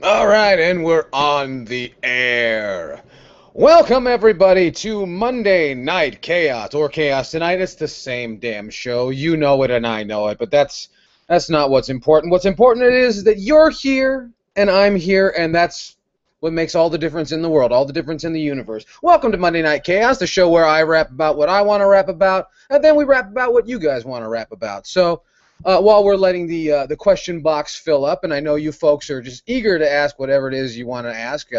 All right, and we're on the air. Welcome, everybody, to Monday Night Chaos, or Chaos Tonight. It's the same damn show. You know it, and I know it, but that's not what's important. What's important is that you're here, and I'm here, and that's what makes all the difference in the world, all the difference in the universe. Welcome to Monday Night Chaos, the show where I rap about what I want to rap about, and then we rap about what you guys want to rap about. So, while we're letting the question box fill up, and I know you folks are just eager to ask whatever it is you want to ask,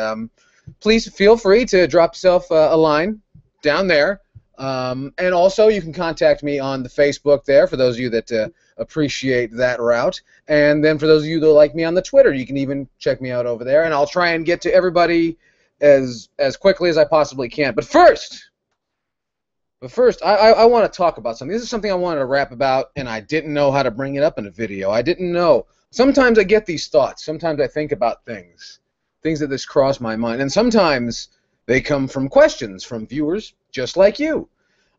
please feel free to drop yourself a line down there. And also, you can contact me on the Facebook there for those of you that appreciate that route. And then for those of you that like me on the Twitter, you can even check me out over there. And I'll try and get to everybody as quickly as I possibly can. But first, I want to talk about something. This is something I wanted to rap about, and I didn't know how to bring it up in a video. I didn't know. Sometimes I get these thoughts. Sometimes I think about things that just cross my mind. And sometimes they come from questions from viewers just like you.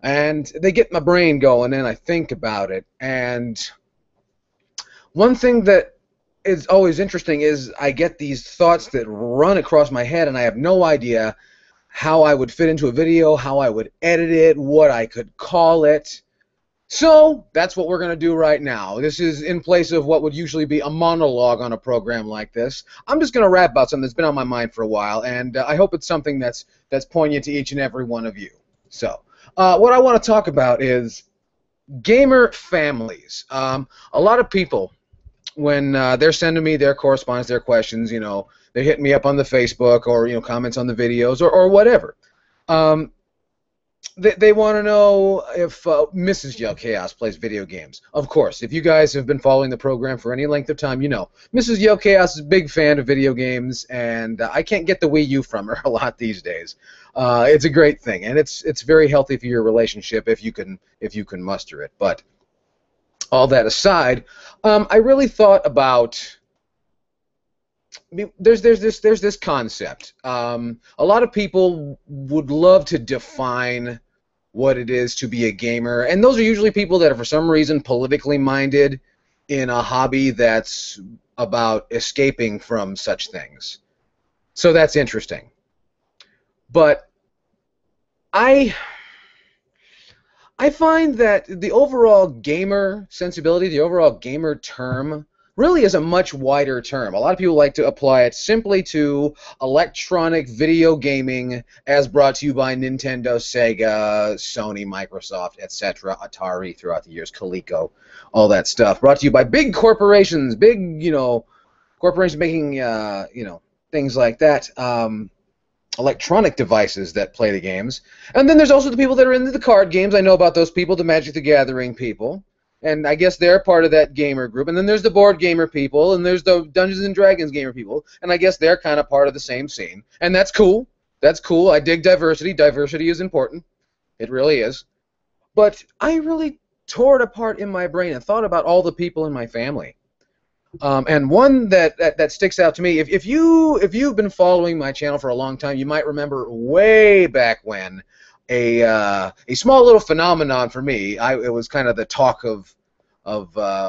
And they get my brain going, and I think about it. And one thing that is always interesting is I get these thoughts that run across my head, and I have no idea how I would fit into a video, how I would edit it, what I could call it. So that's what we're going to do right now. This is in place of what would usually be a monologue on a program like this. I'm just going to rap about something that's been on my mind for a while, and I hope it's something that's poignant to each and every one of you. So what I want to talk about is gamer families. A lot of people, when they're sending me their correspondence, their questions, they're hitting me up on the Facebook or comments on the videos or whatever. They want to know if Mrs. Yell Chaos plays video games. Of course, if you guys have been following the program for any length of time, you know Mrs. Yell Chaos is a big fan of video games, and I can't get the Wii U from her a lot these days. It's a great thing, and it's very healthy for your relationship if you can muster it. But all that aside, I really thought about. There's this concept. A lot of people would love to define what it is to be a gamer, and those are usually people that are for some reason politically minded in a hobby that's about escaping from such things. So that's interesting. But I find that the overall gamer sensibility, the overall gamer term, really is a much wider term. A lot of people like to apply it simply to electronic video gaming as brought to you by Nintendo, Sega, Sony, Microsoft, etc., Atari throughout the years, Coleco, all that stuff. Brought to you by big corporations, corporations making, things like that. Electronic devices that play the games. And then there's also the people that are into the card games. I know about those people, the Magic the Gathering people. And I guess they're part of that gamer group. And then there's the board gamer people, and there's the Dungeons and Dragons gamer people. And I guess they're kind of part of the same scene. And that's cool. That's cool. I dig diversity. Diversity is important. It really is. But I really tore it apart in my brain and thought about all the people in my family. And one that sticks out to me, if you've been following my channel for a long time, you might remember way back when a small little phenomenon for me. It was kind of the talk of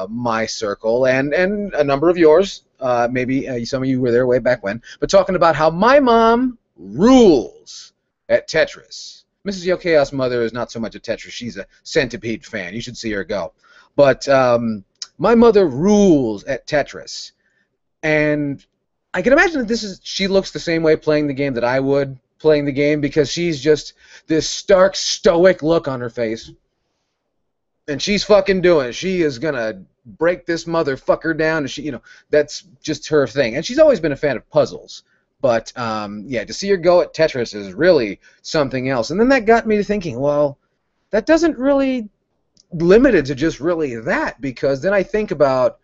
my circle and a number of yours. Maybe some of you were there way back when. But talking about how my mom rules at Tetris. Mrs. Yo Chaos' mother is not so much a Tetris. She's a Centipede fan. You should see her go. But my mother rules at Tetris, and I can imagine that she looks the same way playing the game that I would playing the game, because she's just this stark, stoic look on her face, and she's fucking doing it. She is gonna break this motherfucker down, and that's just her thing. And she's always been a fan of puzzles, but yeah, to see her go at Tetris is really something else. And then that got me to thinking, well, that doesn't really limited to just really that, because then I think about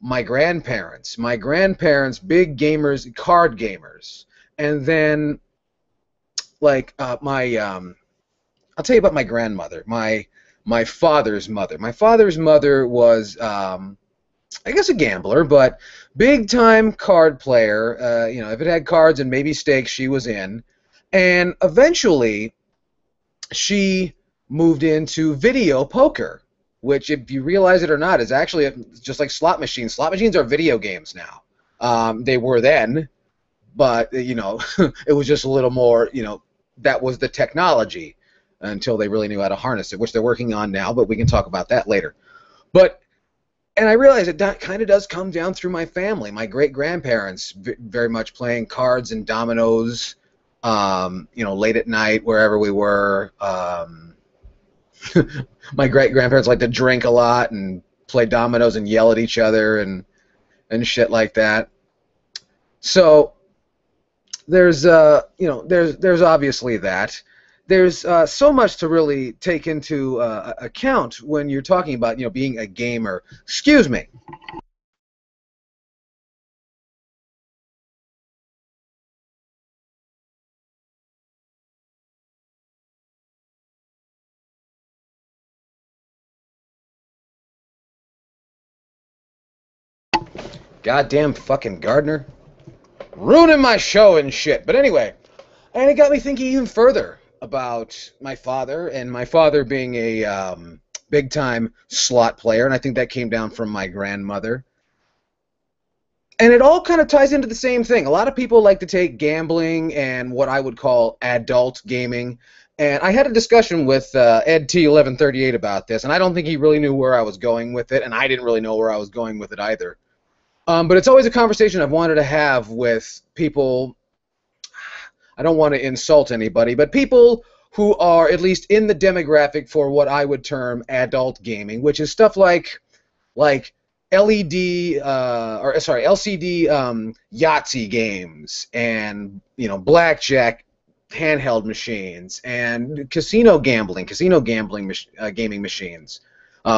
my grandparents. My grandparents, big gamers, card gamers, and then like I'll tell you about my grandmother, my father's mother. My father's mother was I guess a gambler, but big time card player. If it had cards and maybe stakes, she was in, and eventually she moved into video poker, which, if you realize it or not, is actually just like slot machines. Slot machines are video games now. They were then, but you know, it was just a little more, you know, that was the technology until they really knew how to harness it, which they're working on now, but we can talk about that later. But and I realize it kind of does come down through my family. My great-grandparents very much playing cards and dominoes, you know, late at night, wherever we were. My great-grandparents liked to drink a lot and play dominoes and yell at each other and shit like that. So there's you know, there's obviously that. There's so much to really take into account when you're talking about, you know, being a gamer. Excuse me. Goddamn fucking gardener. Ruining my show and shit. But anyway, and it got me thinking even further about my father, and my father being a big-time slot player, and I think that came down from my grandmother. And it all kind of ties into the same thing. A lot of people like to take gambling and what I would call adult gaming. And I had a discussion with Ed T1138 about this, and I don't think he really knew where I was going with it, and I didn't really know where I was going with it either. But it's always a conversation I've wanted to have with people. I don't want to insult anybody, but people who are at least in the demographic for what I would term adult gaming, which is stuff like LED or sorry LCD Yahtzee games, and you know, blackjack handheld machines, and casino gambling gaming machines,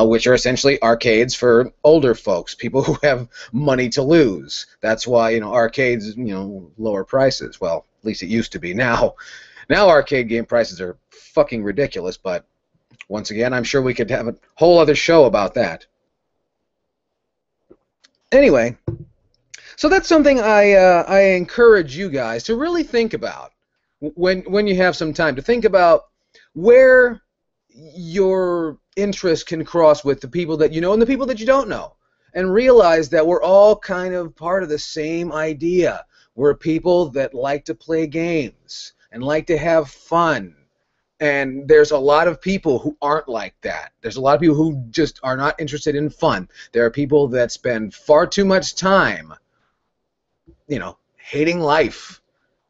which are essentially arcades for older folks, people who have money to lose. That's why, you know, arcades, you know, lower prices. Well, at least it used to be. Now arcade game prices are fucking ridiculous. But once again, I'm sure we could have a whole other show about that. Anyway, so that's something I encourage you guys to really think about when you have some time, to think about where your interest can cross with the people that you know and the people that you don't know, and realize that we're all kind of part of the same idea. We're people that like to play games and like to have fun. And there's a lot of people who aren't like that. There's a lot of people who just are not interested in fun. There are people that spend far too much time, you know, hating life.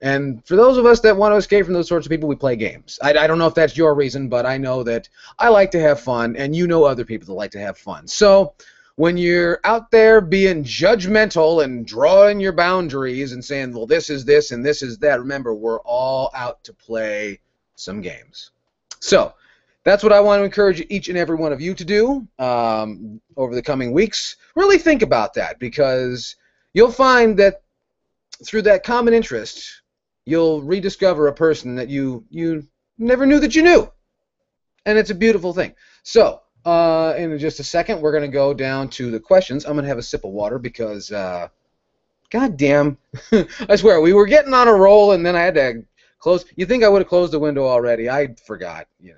And for those of us that want to escape from those sorts of people, we play games. I don't know if that's your reason, but I know that I like to have fun, and you know other people that like to have fun. So when you're out there being judgmental and drawing your boundaries and saying, well, this is this and this is that, remember, we're all out to play some games. So that's what I want to encourage each and every one of you to do over the coming weeks. Really think about that, because you'll find that through that common interest, you'll rediscover a person that you never knew that you knew. And it's a beautiful thing. So in just a second, we're going to go down to the questions. I'm going to have a sip of water because, goddamn, I swear, we were getting on a roll, and then I had to close. You think I would have closed the window already? I forgot, you know.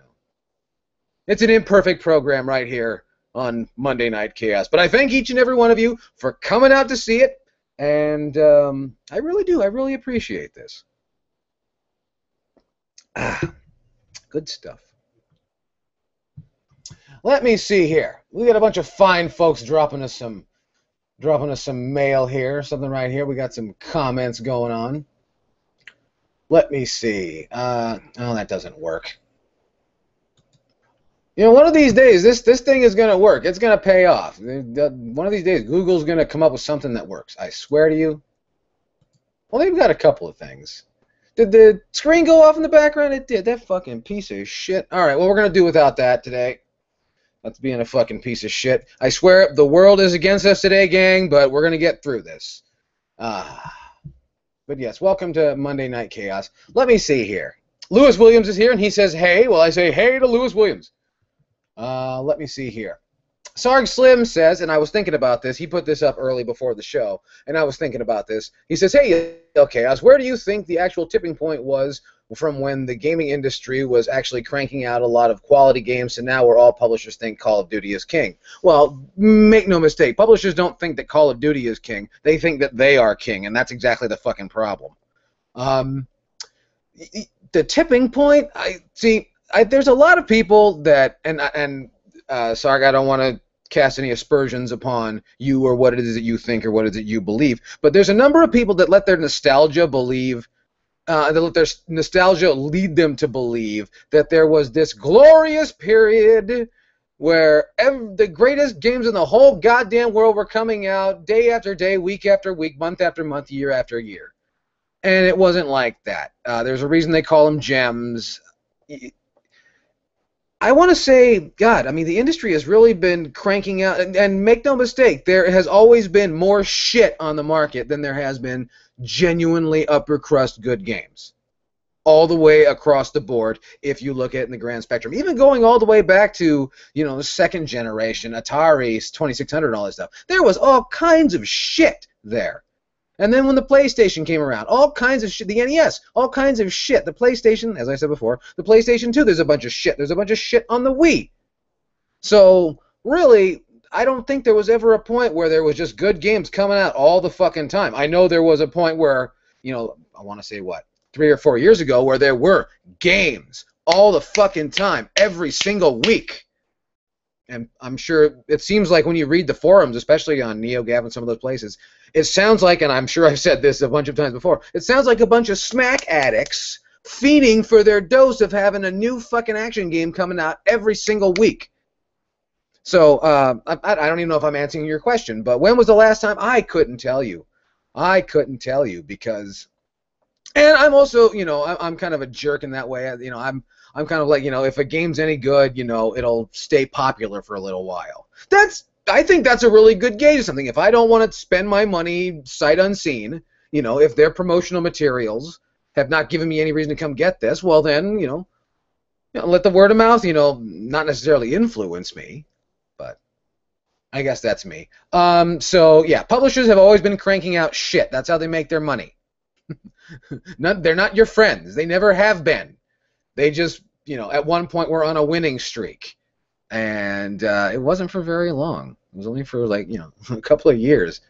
It's an imperfect program right here on Monday Night Chaos. But I thank each and every one of you for coming out to see it, and I really do. I really appreciate this. Good stuff. Let me see here. We got a bunch of fine folks dropping us some mail here. Something right here. We got some comments going on. Let me see. Oh, that doesn't work. You know, one of these days, this thing is going to work. It's going to pay off. One of these days, Google's going to come up with something that works. I swear to you. Well, they've got a couple of things. Did the screen go off in the background? It did. That fucking piece of shit. All right, well, we're going to do without that today. That's being a fucking piece of shit. I swear, the world is against us today, gang, but we're going to get through this. But yes, welcome to Monday Night Chaos. Let me see here. Lewis Williams is here, and he says, hey. Well, I say, hey to Lewis Williams. Let me see here. Sarg Slim says, and I was thinking about this. He put this up early before the show, and I was thinking about this. He says, hey, Chaos, where do you think the actual tipping point was from when the gaming industry was actually cranking out a lot of quality games to now where all publishers think Call of Duty is king. Well, make no mistake, publishers don't think that Call of Duty is king. They think that they are king, and that's exactly the fucking problem. The tipping point, there's a lot of people that, Sarg, I don't want to cast any aspersions upon you or what it is that you think or what it is that you believe, but there's a number of people that let their nostalgia lead them to believe that there was this glorious period where the greatest games in the whole goddamn world were coming out day after day, week after week, month after month, year after year. And it wasn't like that. There's a reason they call them gems. I want to say, God, I mean, the industry has really been cranking out, and make no mistake, there has always been more shit on the market than there has been genuinely upper crust good games. All the way across the board, if you look at it in the grand spectrum. Even going all the way back to, the second generation, Atari, 2600, and all that stuff. There was all kinds of shit there. And then when the PlayStation came around, all kinds of shit. The NES, all kinds of shit. The PlayStation, as I said before, the PlayStation 2, there's a bunch of shit. There's a bunch of shit on the Wii. So, really, I don't think there was ever a point where there was just good games coming out all the fucking time. I know there was a point where, I want to say, 3 or 4 years ago, where there were games all the fucking time, every single week. And I'm sure it seems like when you read the forums, especially on NeoGAF and some of those places, it sounds like, and I'm sure I've said this a bunch of times before, it sounds like a bunch of smack addicts fiending for their dose of having a new fucking action game coming out every single week. So, I don't even know if I'm answering your question, but when was the last time? I couldn't tell you. I couldn't tell you because... And I'm also, I'm kind of a jerk in that way. I'm kind of like, if a game's any good, it'll stay popular for a little while. I think that's a really good gauge of something. If I don't want to spend my money sight unseen, if their promotional materials have not given me any reason to come get this, well then, let the word of mouth, not necessarily influence me, but I guess that's me. So yeah, publishers have always been cranking out shit. That's how they make their money. They're not your friends. They never have been. They just, at one point were on a winning streak. And it wasn't for very long. It was only for, like, a couple of years.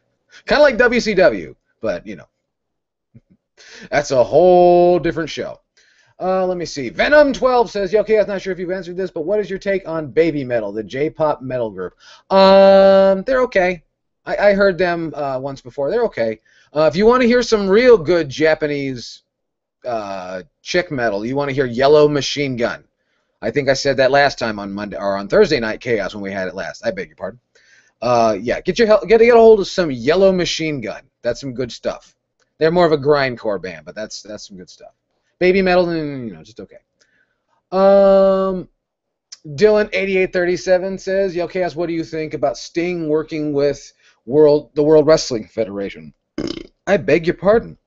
Kind of like WCW, but, that's a whole different show. Let me see. Venom12 says, okay, I'm not sure if you've answered this, but what is your take on Baby Metal, the J-pop metal group? They're okay. I heard them once before. They're okay. If you want to hear some real good Japanese chick metal, you want to hear Yellow Machine Gun. I think I said that last time on Monday or on Thursday Night Chaos when we had it last. I beg your pardon. Yeah, get a hold of some Yellow Machine Gun. That's some good stuff. They're more of a grindcore band, but that's some good stuff. Baby metal, just okay. Dylan8837 says, Yo, Chaos, what do you think about Sting working with the World Wrestling Federation? I beg your pardon.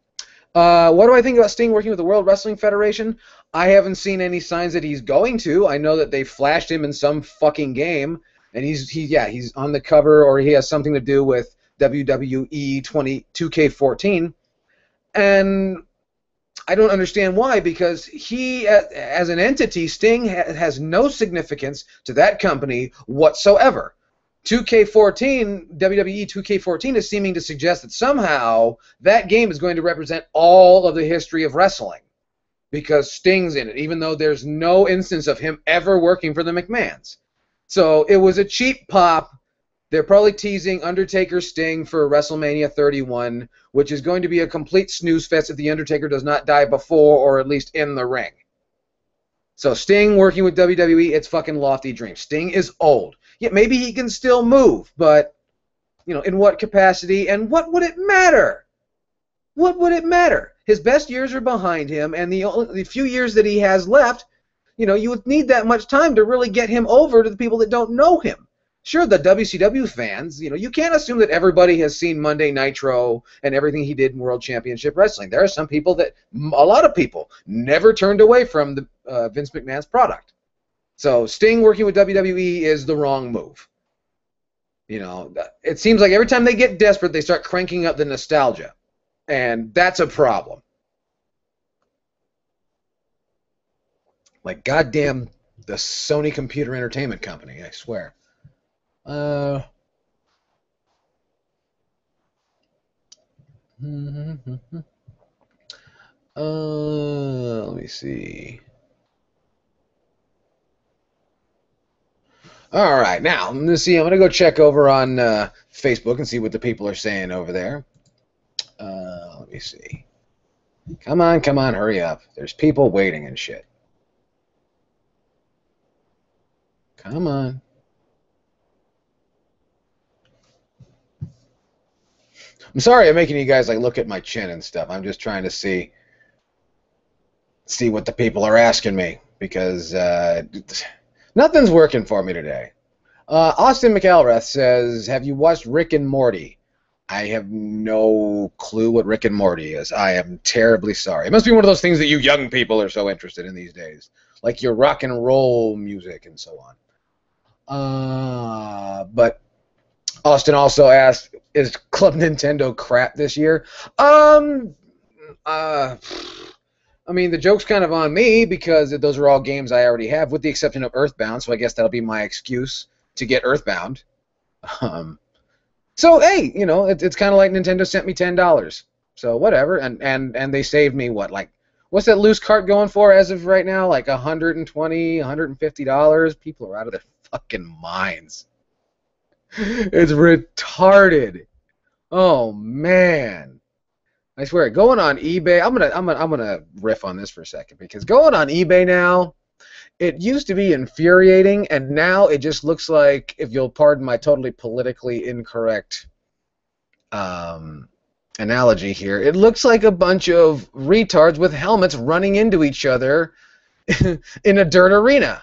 What do I think about Sting working with the World Wrestling Federation? I haven't seen any signs that he's going to. I know that they flashed him in some fucking game, and he's on the cover, or he has something to do with WWE 2K14, and I don't understand why, because he, as an entity, Sting has no significance to that company whatsoever. 2K14, WWE 2K14 is seeming to suggest that somehow that game is going to represent all of the history of wrestling because Sting's in it, even though there's no instance of him ever working for the McMahons. So it was a cheap pop. They're probably teasing Undertaker Sting for WrestleMania 31, which is going to be a complete snooze fest if the Undertaker does not die before or at least in the ring. So Sting working with WWE, it's fucking lofty dreams. Sting is old. Yeah, maybe he can still move, but, in what capacity, and what would it matter? What would it matter? His best years are behind him, and the few years that he has left, you would need that much time to really get him over to the people that don't know him. Sure, the WCW fans, you can't assume that everybody has seen Monday Nitro and everything he did in World Championship Wrestling. There are some people a lot of people, never turned away from the Vince McMahon's product. So Sting working with WWE is the wrong move. It seems like every time they get desperate, they start cranking up the nostalgia. And that's a problem. Like goddamn the Sony Computer Entertainment Company, I swear. Uh, let me see. All right, now I'm gonna see. I'm gonna go check over on Facebook and see what the people are saying over there. Let me see. Come on, hurry up. There's people waiting and shit. Come on. I'm sorry I'm making you guys like look at my chin and stuff. I'm just trying to see what the people are asking me because nothing's working for me today. Austin McElrath says, "Have you watched Rick and Morty?" I have no clue what Rick and Morty is. I am terribly sorry. It must be one of those things that you young people are so interested in these days, like your rock and roll music and so on. But Austin also asked, "Is Club Nintendo crap this year?" I mean, the joke's kind of on me because those are all games I already have, with the exception of Earthbound. So I guess that'll be my excuse to get Earthbound. So hey, you know, it's kind of like Nintendo sent me $10, so whatever, and they saved me what, like, what's that loose cart going for as of right now? Like $120, $150. People are out of their fucking minds. It's retarded. Oh man. I swear, going on eBay, I'm gonna riff on this for a second, because going on eBay now, it used to be infuriating, and now it just looks like, if you'll pardon my totally politically incorrect analogy here, it looks like a bunch of retards with helmets running into each other in a dirt arena.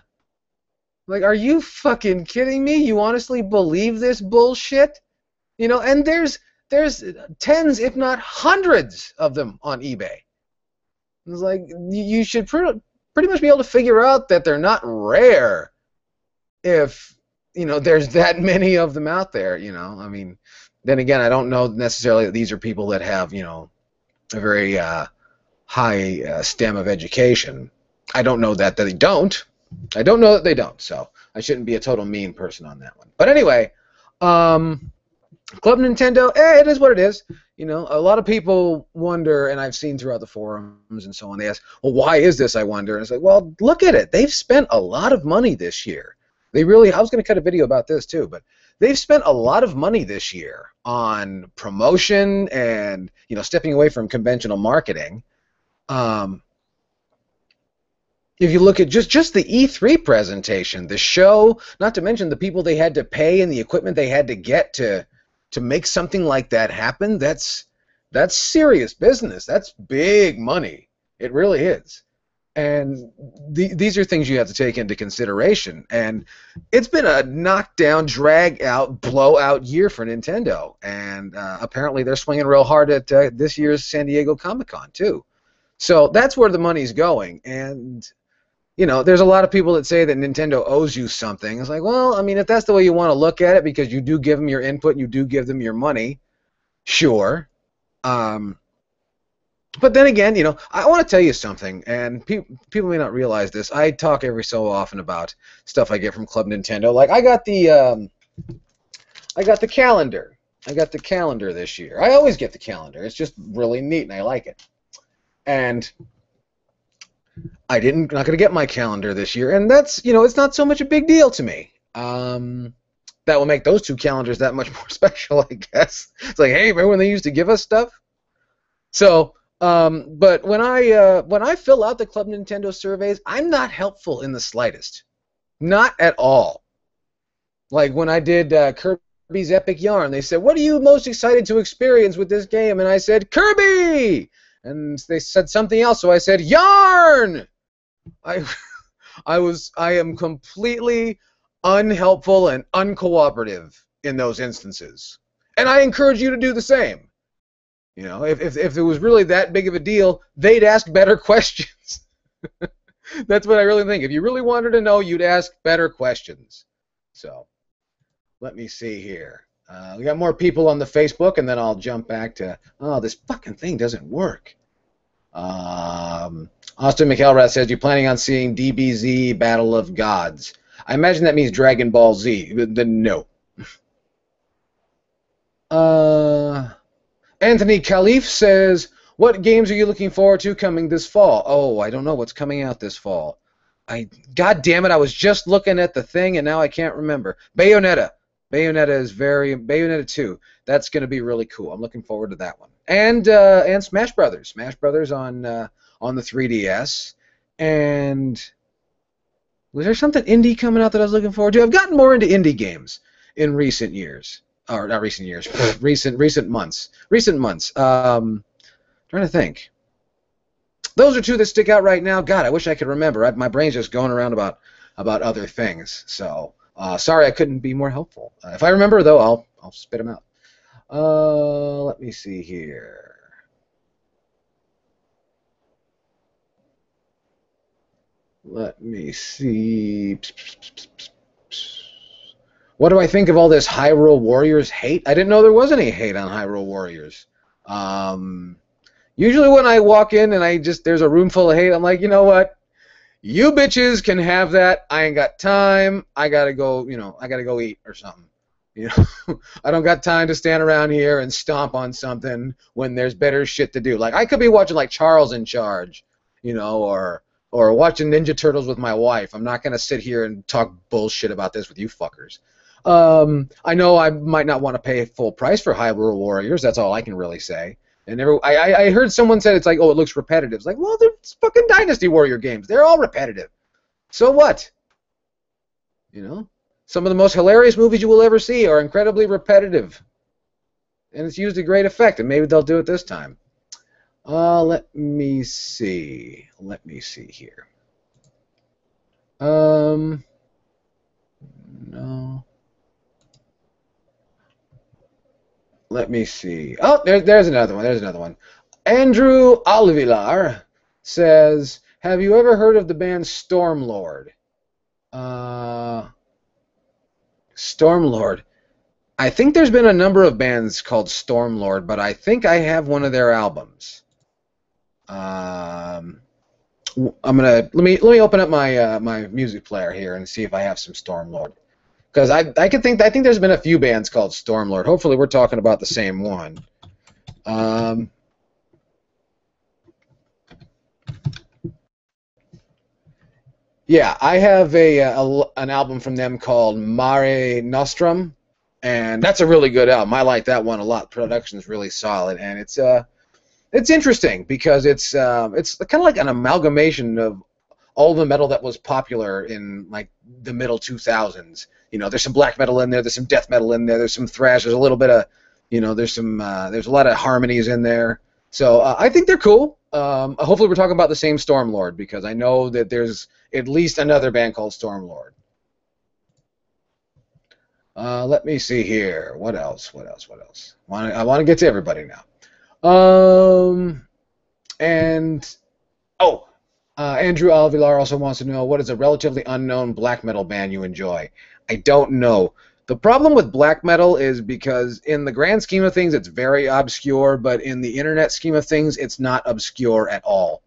Like, are you fucking kidding me? You honestly believe this bullshit? You know, and there's tens, if not hundreds, of them on eBay. It's like, you should pretty much be able to figure out that they're not rare if, you know, there's that many of them out there, you know. I mean, then again, I don't know necessarily that these are people that have, you know, a very high stem of education. I don't know that they don't. I don't know that they don't, so I shouldn't be a total mean person on that one. But anyway, Club Nintendo, it is what it is. You know, a lot of people wonder, and I've seen throughout the forums and so on, they ask, well, why is this, I wonder? And it's like, well, look at it. They've spent a lot of money this year. They really, I was going to cut a video about this too, but they've spent a lot of money this year on promotion and, you know, stepping away from conventional marketing. If you look at just the E3 presentation, the show, not to mention the people they had to pay and the equipment they had to get to make something like that happen, that's serious business. That's big money. It really is. And these are things you have to take into consideration. And it's been a knockdown, drag-out, blowout year for Nintendo. And apparently they're swinging real hard at this year's San Diego Comic-Con, too. So that's where the money's going. And, you know, there's a lot of people that say that Nintendo owes you something. It's like, well, I mean, if that's the way you want to look at it, because you do give them your input and you do give them your money, sure. But then again, you know, I want to tell you something, and people may not realize this. I talk every so often about stuff I get from Club Nintendo. Like, I got the calendar. I got the calendar this year. I always get the calendar. It's just really neat, and I like it. And not going to get my calendar this year, and that's, you know, it's not so much a big deal to me. That will make those two calendars that much more special, I guess. It's like, hey, remember when they used to give us stuff? So, but when I fill out the Club Nintendo surveys, I'm not helpful in the slightest. Not at all. Like when I did Kirby's Epic Yarn, they said, what are you most excited to experience with this game? And I said, Kirby! And they said something else, so I said, Yarn! I am completely unhelpful and uncooperative in those instances. And I encourage you to do the same. You know, if it was really that big of a deal, they'd ask better questions. That's what I really think. If you really wanted to know, you'd ask better questions. So, let me see here. We got more people on the Facebook, and then I'll jump back to, oh, this fucking thing doesn't work. Austin McElrath says, you planning on seeing DBZ Battle of Gods? I imagine that means Dragon Ball Z. Then no. Anthony Khalif says, what games are you looking forward to coming this fall? Oh, I don't know what's coming out this fall. God damn it, I was just looking at the thing and now I can't remember. Bayonetta. Bayonetta 2. That's going to be really cool. I'm looking forward to that one. And Smash Brothers. Smash Brothers on the 3DS. And was there something indie coming out that I was looking forward to? I've gotten more into indie games in recent years. Or not recent years. recent months. Trying to think. Those are two that stick out right now. God, I wish I could remember. My brain's just going around about other things. So sorry I couldn't be more helpful. If I remember, though, I'll spit them out. Let me see here. Let me see. What do I think of all this Hyrule Warriors hate? I didn't know there was any hate on Hyrule Warriors. Usually when I walk in and there's a room full of hate, I'm like, you know what? You bitches can have that. I ain't got time. I gotta go eat or something. I don't got time to stand around here and stomp on something when there's better shit to do. Like I could be watching like Charles in Charge, or watching Ninja Turtles with my wife. I'm not gonna sit here and talk bullshit about this with you fuckers. I know I might not want to pay full price for Hyrule Warriors. That's all I can really say. And I heard someone said it's like, oh, it looks repetitive. It's like, well, they're fucking Dynasty Warrior games. They're all repetitive. So what? Some of the most hilarious movies you will ever see are incredibly repetitive. And it's used to great effect, and maybe they'll do it this time. Let me see. Let me see here. No. Let me see. Oh, there's another one. There's another one. Andrew Olivilar says, have you ever heard of the band Stormlord? Stormlord. I think there's been a number of bands called Stormlord, but I think I have one of their albums. I'm gonna let me open up my my music player here and see if I have some Stormlord. Because I think there's been a few bands called Stormlord. Hopefully we're talking about the same one. Yeah, I have an album from them called Mare Nostrum, and that's a really good album. I like that one a lot. The production's really solid, and it's interesting because it's kind of like an amalgamation of all the metal that was popular in like the middle 2000s. There's some black metal in there, there's some death metal in there, there's some thrash, there's a little bit of, there's a lot of harmonies in there. So I think they're cool. Hopefully we're talking about the same Stormlord because I know that there's at least another band called Stormlord. Let me see here. What else? I want to get to everybody now. Andrew Alvilar also wants to know, what is a relatively unknown black metal band you enjoy? I don't know. The problem with black metal is because in the grand scheme of things, it's very obscure, but in the internet scheme of things, it's not obscure at all.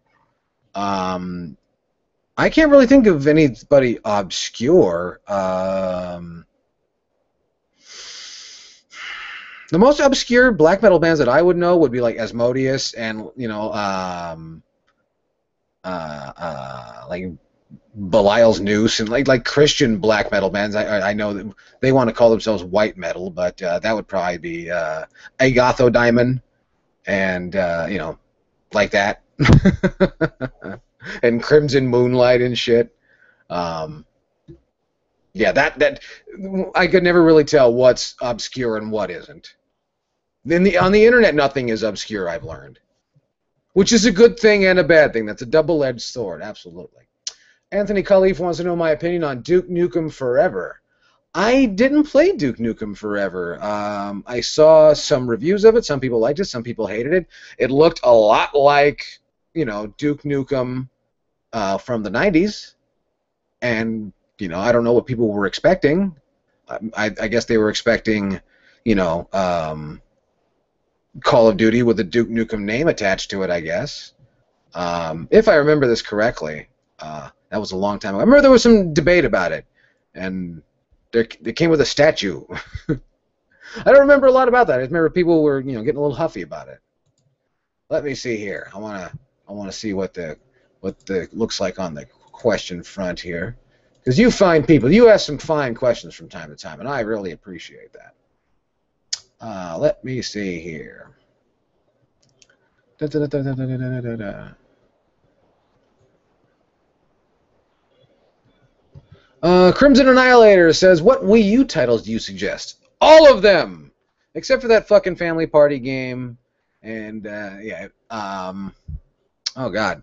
I can't really think of anybody obscure. The most obscure black metal bands that I would know would be like Asmodeus and, like Belial's Noose and like Christian black metal bands. I know that they want to call themselves white metal, but that would probably be Agatho Diamond and like that, and Crimson Moonlight and shit. Yeah, that I could never really tell what's obscure and what isn't. On the internet, nothing is obscure, I've learned. Which is a good thing and a bad thing. That's a double-edged sword, absolutely. Anthony Khalif wants to know my opinion on Duke Nukem Forever. I didn't play Duke Nukem Forever. I saw some reviews of it. Some people liked it, some people hated it. It looked a lot like, Duke Nukem from the 90s. And, I don't know what people were expecting. I guess they were expecting, Call of Duty with the Duke Nukem name attached to it, I guess. If I remember this correctly, that was a long time ago. I remember there was some debate about it, and they came with a statue. I don't remember a lot about that. I remember people were, getting a little huffy about it. Let me see here. I wanna see what the looks like on the question front here, because you ask some fine questions from time to time, and I really appreciate that. Let me see here. Da, da, da, da, da, da, da, da. Crimson Annihilator says, "What Wii U titles do you suggest?" All of them, except for that fucking Family Party game, and yeah. Oh God,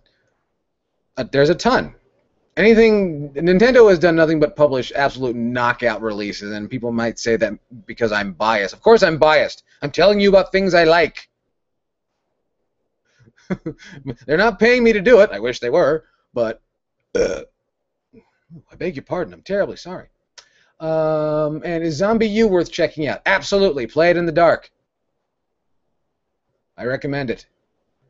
there's a ton. Anything Nintendo has done nothing but publish absolute knockout releases, and people might say that because I'm biased. Of course I'm biased. I'm telling you about things I like. They're not paying me to do it. I wish they were, but I beg your pardon. I'm terribly sorry. And is Zombie U worth checking out? Absolutely. Play it in the dark. I recommend it.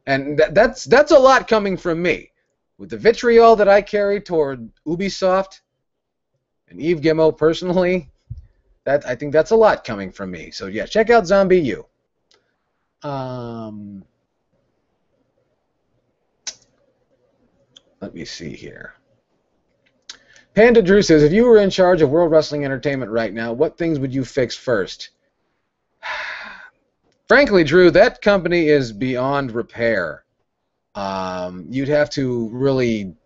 And that's a lot coming from me. With the vitriol that I carry toward Ubisoft and Yves Guillemot personally, I think that's a lot coming from me. So yeah, check out Zombie U. Let me see here. Panda Drew says, if you were in charge of World Wrestling Entertainment right now, what things would you fix first? Frankly, Drew, that company is beyond repair. You'd have to really...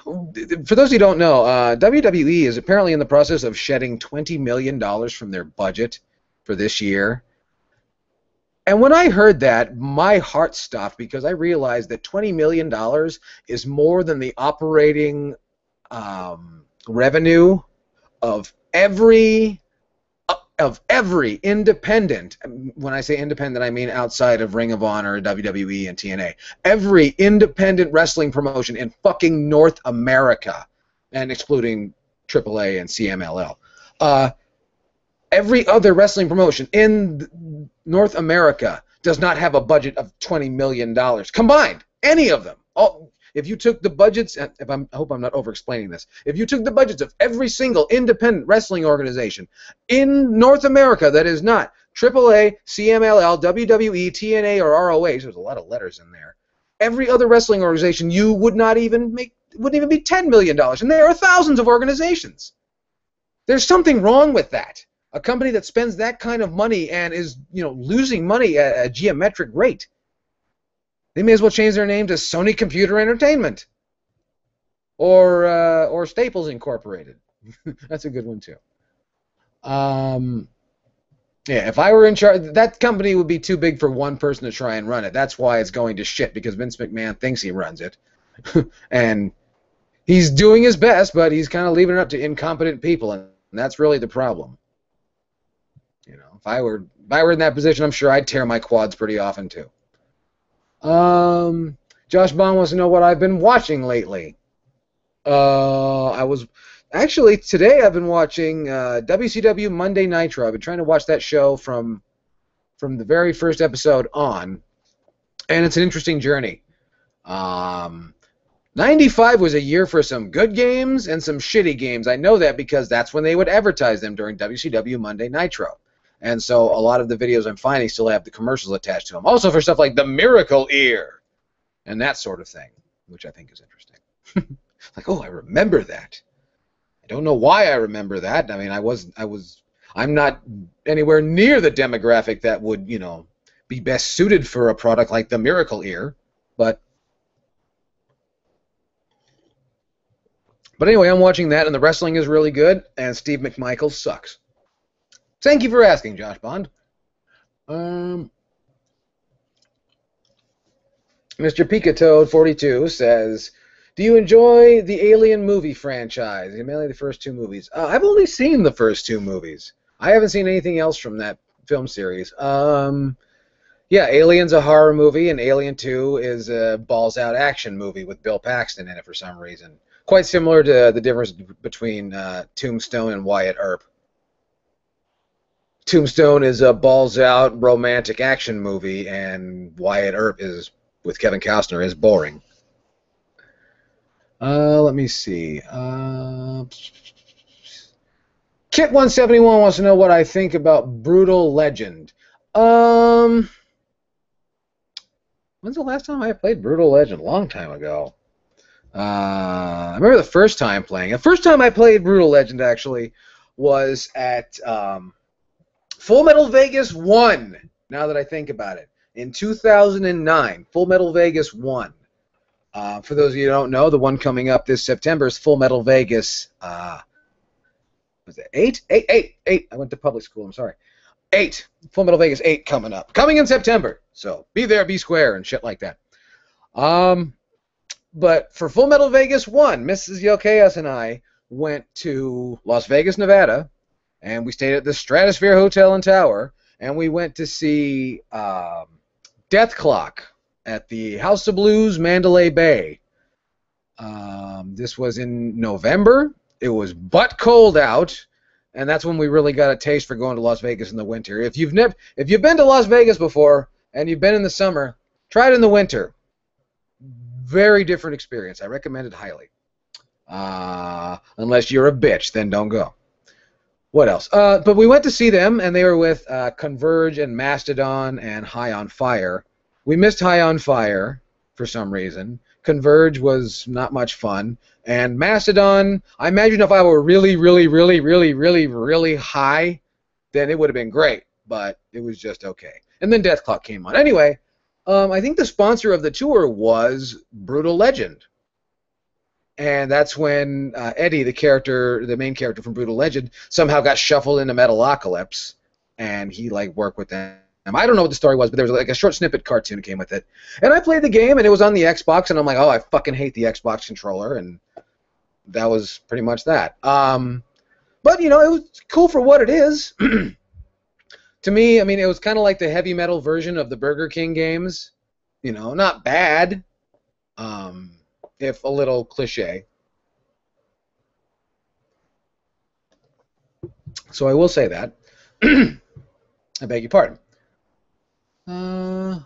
For those who don't know, WWE is apparently in the process of shedding $20 million from their budget for this year. And when I heard that, my heart stopped because I realized that $20 million is more than the operating revenue of every independent, when I say independent, I mean outside of Ring of Honor, WWE, and TNA, every independent wrestling promotion in fucking North America, and excluding AAA and CMLL. Every other wrestling promotion in North America does not have a budget of $20 million combined. Any of them. If you took the budgets, I hope I'm not over-explaining this. If you took the budgets of every single independent wrestling organization in North America that is not AAA, CMLL, WWE, TNA, or ROH, there's a lot of letters in there. Every other wrestling organization, you wouldn't even be $10 million, and there are thousands of organizations. There's something wrong with that. A company that spends that kind of money and is, losing money at a geometric rate. They may as well change their name to Sony Computer Entertainment or Staples Incorporated. That's a good one too. Yeah, if I were in charge, that company would be too big for one person to try and run it. That's why it's going to shit, because Vince McMahon thinks he runs it, and he's doing his best, but he's kind of leaving it up to incompetent people, and that's really the problem. If I were in that position, I'm sure I'd tear my quads pretty often too. Josh Bond wants to know what I've been watching lately. Today I've been watching WCW Monday Nitro. I've been trying to watch that show from the very first episode on, and it's an interesting journey. 95 was a year for some good games and some shitty games. I know that because that's when they would advertise them during WCW Monday Nitro. And so a lot of the videos I'm finding still have the commercials attached to them. Also for stuff like the Miracle Ear and that sort of thing, which I think is interesting. Like, oh, I remember that. I don't know why I remember that. I mean, I'm not anywhere near the demographic that would, be best suited for a product like the Miracle Ear. But anyway, I'm watching that, and the wrestling is really good, and Steve McMichael sucks. Thank you for asking, Josh Bond. Mr. Picatoad 42 says, do you enjoy the Alien movie franchise? Mainly the first two movies. I've only seen the first two movies. I haven't seen anything else from that film series. Yeah, Alien's a horror movie, and Alien 2 is a balls-out action movie with Bill Paxton in it for some reason. Quite similar to the difference between Tombstone and Wyatt Earp. Tombstone is a balls-out romantic action movie, and Wyatt Earp with Kevin Costner is boring. Let me see. Kit171 wants to know what I think about Brutal Legend. When's the last time I played Brutal Legend? A long time ago. I remember the first time playing. The first time I played Brutal Legend, actually, was at Full Metal Vegas 1, now that I think about it. In 2009, Full Metal Vegas 1. For those of you who don't know, the one coming up this September is Full Metal Vegas. Was it 8? 8. I went to public school. I'm sorry. 8. Full Metal Vegas 8 coming up. Coming in September. So be there, be square, and shit like that. But for Full Metal Vegas 1, Mrs. Yo Chaos and I went to Las Vegas, Nevada, and we stayed at the Stratosphere Hotel and Tower, and we went to see Death Clock at the House of Blues, Mandalay Bay. This was in November. It was butt cold out, and that's when we really got a taste for going to Las Vegas in the winter. If you've been to Las Vegas before and you've been in the summer, try it in the winter. Very different experience. I recommend it highly. Unless you're a bitch, then don't go. What else? But we went to see them, and they were with Converge and Mastodon and High on Fire. We missed High on Fire for some reason. Converge was not much fun. And Mastodon, I imagine if I were really, really, really, really, really, really high, then it would have been great. But it was just okay. And then Death Clock came on. Anyway, I think the sponsor of the tour was Brutal Legend. And that's when Eddie, the main character from Brutal Legend, somehow got shuffled into Metalocalypse, and he worked with them. I don't know what the story was, but there was a short snippet cartoon that came with it. And I played the game, and it was on the Xbox, and I'm like, oh, I fucking hate the Xbox controller, and that was pretty much that. But, it was cool for what it is. To me, it was kind of like the heavy metal version of the Burger King games. Not bad, if a little cliche. So I will say that. I beg your pardon. Let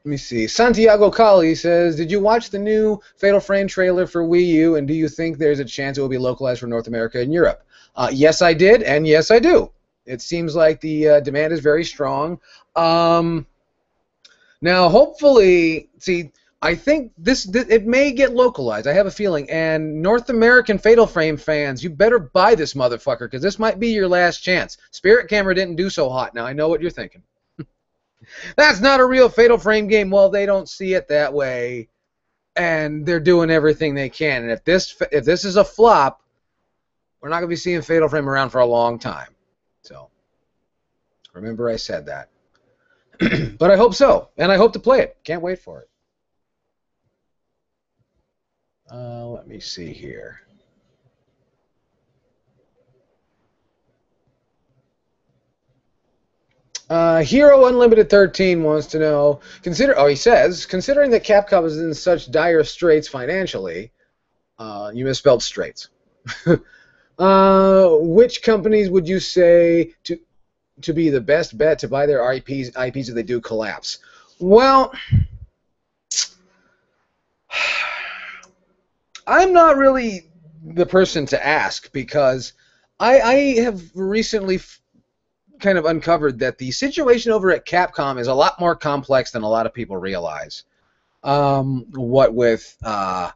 me see. Santiago Cali says, did you watch the new Fatal Frame trailer for Wii U, and do you think there's a chance it will be localized for North America and Europe? Yes, I did, and yes, I do. It seems like the demand is very strong. Now, hopefully, I think it may get localized. I have a feeling. And North American Fatal Frame fans, you better buy this motherfucker, because this might be your last chance. Spirit Camera didn't do so hot. Now, I know what you're thinking. That's not a real Fatal Frame game. Well, they don't see it that way, and they're doing everything they can. And if this is a flop, we're not going to be seeing Fatal Frame around for a long time. So, remember I said that. But I hope so, and I hope to play it. Can't wait for it. Let me see here. Hero Unlimited 13 wants to know, he says, considering that Capcom is in such dire straits financially, you misspelled straits. Which companies would you say to be the best bet to buy their IPs if they do collapse? Well, I'm not really the person to ask, because I have recently kind of uncovered that the situation over at Capcom is a lot more complex than a lot of people realize. What with the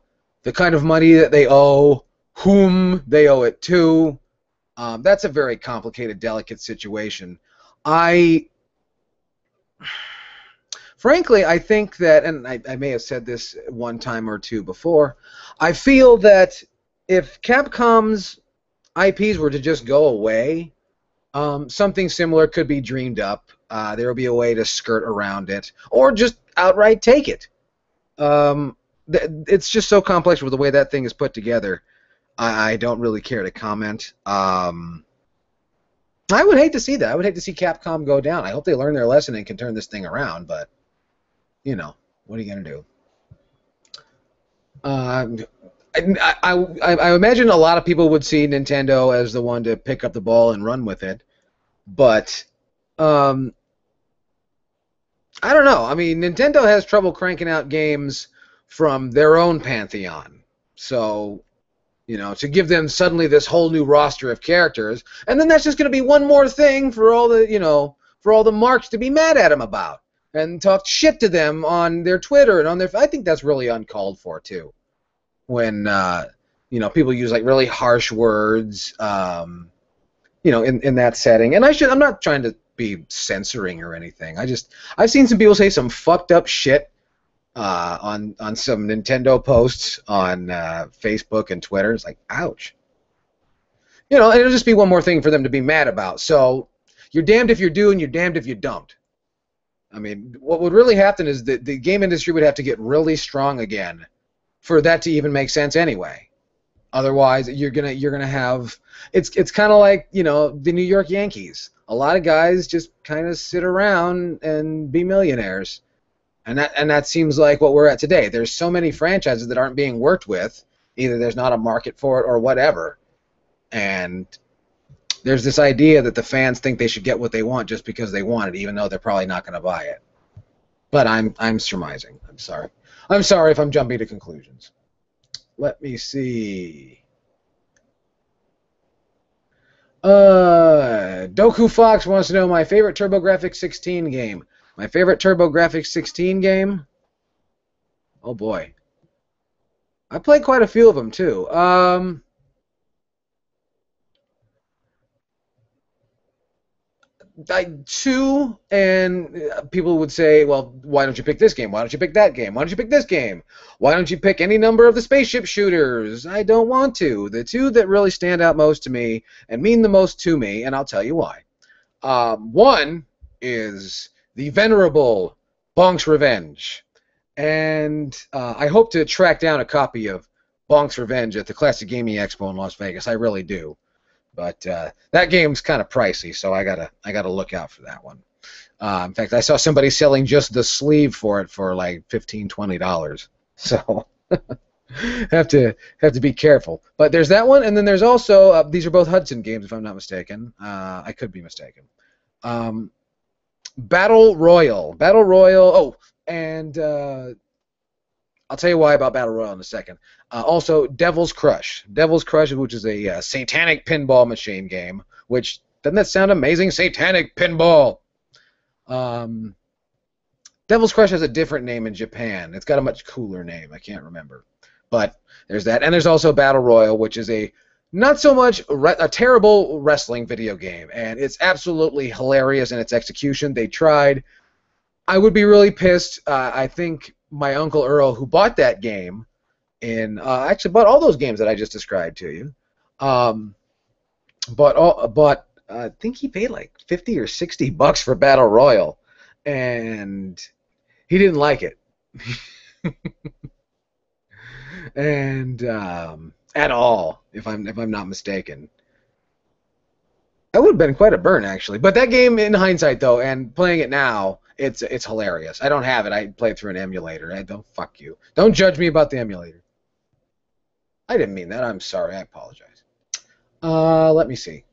kind of money that they owe, whom they owe it to, that's a very complicated, delicate situation. Frankly, I think that, and I may have said this one time or two before, I feel that if Capcom's IPs were to just go away, something similar could be dreamed up. There will be a way to skirt around it, or just outright take it. It's just so complex with the way that thing is put together. I don't really care to comment. I would hate to see that. I would hate to see Capcom go down. I hope they learn their lesson and can turn this thing around, but, what are you going to do? I imagine a lot of people would see Nintendo as the one to pick up the ball and run with it, but I don't know. I mean, Nintendo has trouble cranking out games from their own pantheon. So, to give them suddenly this whole new roster of characters, and then that's just going to be one more thing for all the marks to be mad at them about and talk shit to them on their Twitter and on their. I think that's really uncalled for too. When people use like really harsh words, in that setting. And I'm not trying to be censoring or anything. I've seen some people say some fucked up shit on some Nintendo posts on Facebook and Twitter. It's like, ouch. It'll just be one more thing for them to be mad about. So you're damned if you do and you're damned if you don't. I mean, what would really happen is that the game industry would have to get really strong again for that to even make sense anyway. Otherwise, you're gonna have it's kind of like the New York Yankees. A lot of guys just kind of sit around and be millionaires. And that seems like what we're at today. There's so many franchises that aren't being worked with. Either there's not a market for it or whatever. And there's this idea that the fans think they should get what they want just because they want it, even though they're probably not going to buy it. But I'm surmising. I'm sorry. I'm sorry if I'm jumping to conclusions. Let me see. Doku Fox wants to know my favorite TurboGrafx 16 game. My favorite TurboGrafx 16 game? Oh boy. I played quite a few of them too. Two, and people would say, well, why don't you pick this game? Why don't you pick that game? Why don't you pick this game? Why don't you pick any number of the spaceship shooters? I don't want to. The two that really stand out most to me and mean the most to me, and I'll tell you why. One is the venerable Bonk's Revenge, and I hope to track down a copy of Bonk's Revenge at the Classic Gaming Expo in Las Vegas. I really do. But that game's kind of pricey, so I gotta look out for that one. In fact, I saw somebody selling just the sleeve for it for like $15-20. So have to be careful. But there's that one, and then there's also these are both Hudson games, if I'm not mistaken. I could be mistaken. Battle Royale. Oh, and I'll tell you why about Battle Royale in a second. Also, Devil's Crush. Devil's Crush, which is a satanic pinball machine game, which, doesn't that sound amazing? Satanic pinball! Devil's Crush has a different name in Japan. It's got a much cooler name. I can't remember. But there's that. And there's also Battle Royale, which is a not so much a terrible wrestling video game. And it's absolutely hilarious in its execution. They tried. I would be really pissed. I think my Uncle Earl, who bought that game, actually bought all those games that I just described to you, but I think he paid like $50 or $60 for Battle Royale, and he didn't like it, and at all, if I'm not mistaken. That would have been quite a burn, actually. But that game, in hindsight, though, and playing it now, it's hilarious. I don't have it. I played through an emulator. Fuck you. Don't judge me about the emulator. I didn't mean that. I'm sorry. I apologize. Let me see.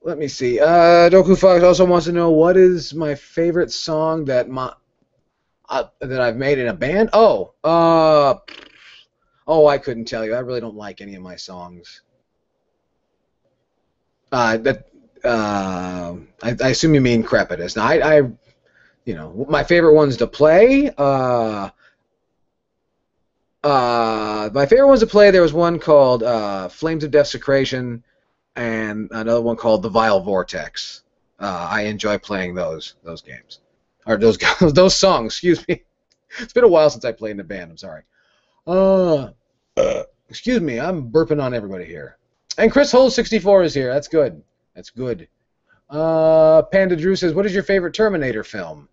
Doku Fox also wants to know what is my favorite song that I've made in a band. I couldn't tell you. I really don't like any of my songs. I assume you mean Crepitus. Now, my favorite ones to play. My favorite ones to play. There was one called Flames of Desecration, and another one called The Vile Vortex. I enjoy playing those games, or those songs. Excuse me. It's been a while since I played in a band. I'm sorry. Excuse me. I'm burping on everybody here. And Chris Hole 64 is here. That's good. That's good. Panda Drew says, "What is your favorite Terminator film?"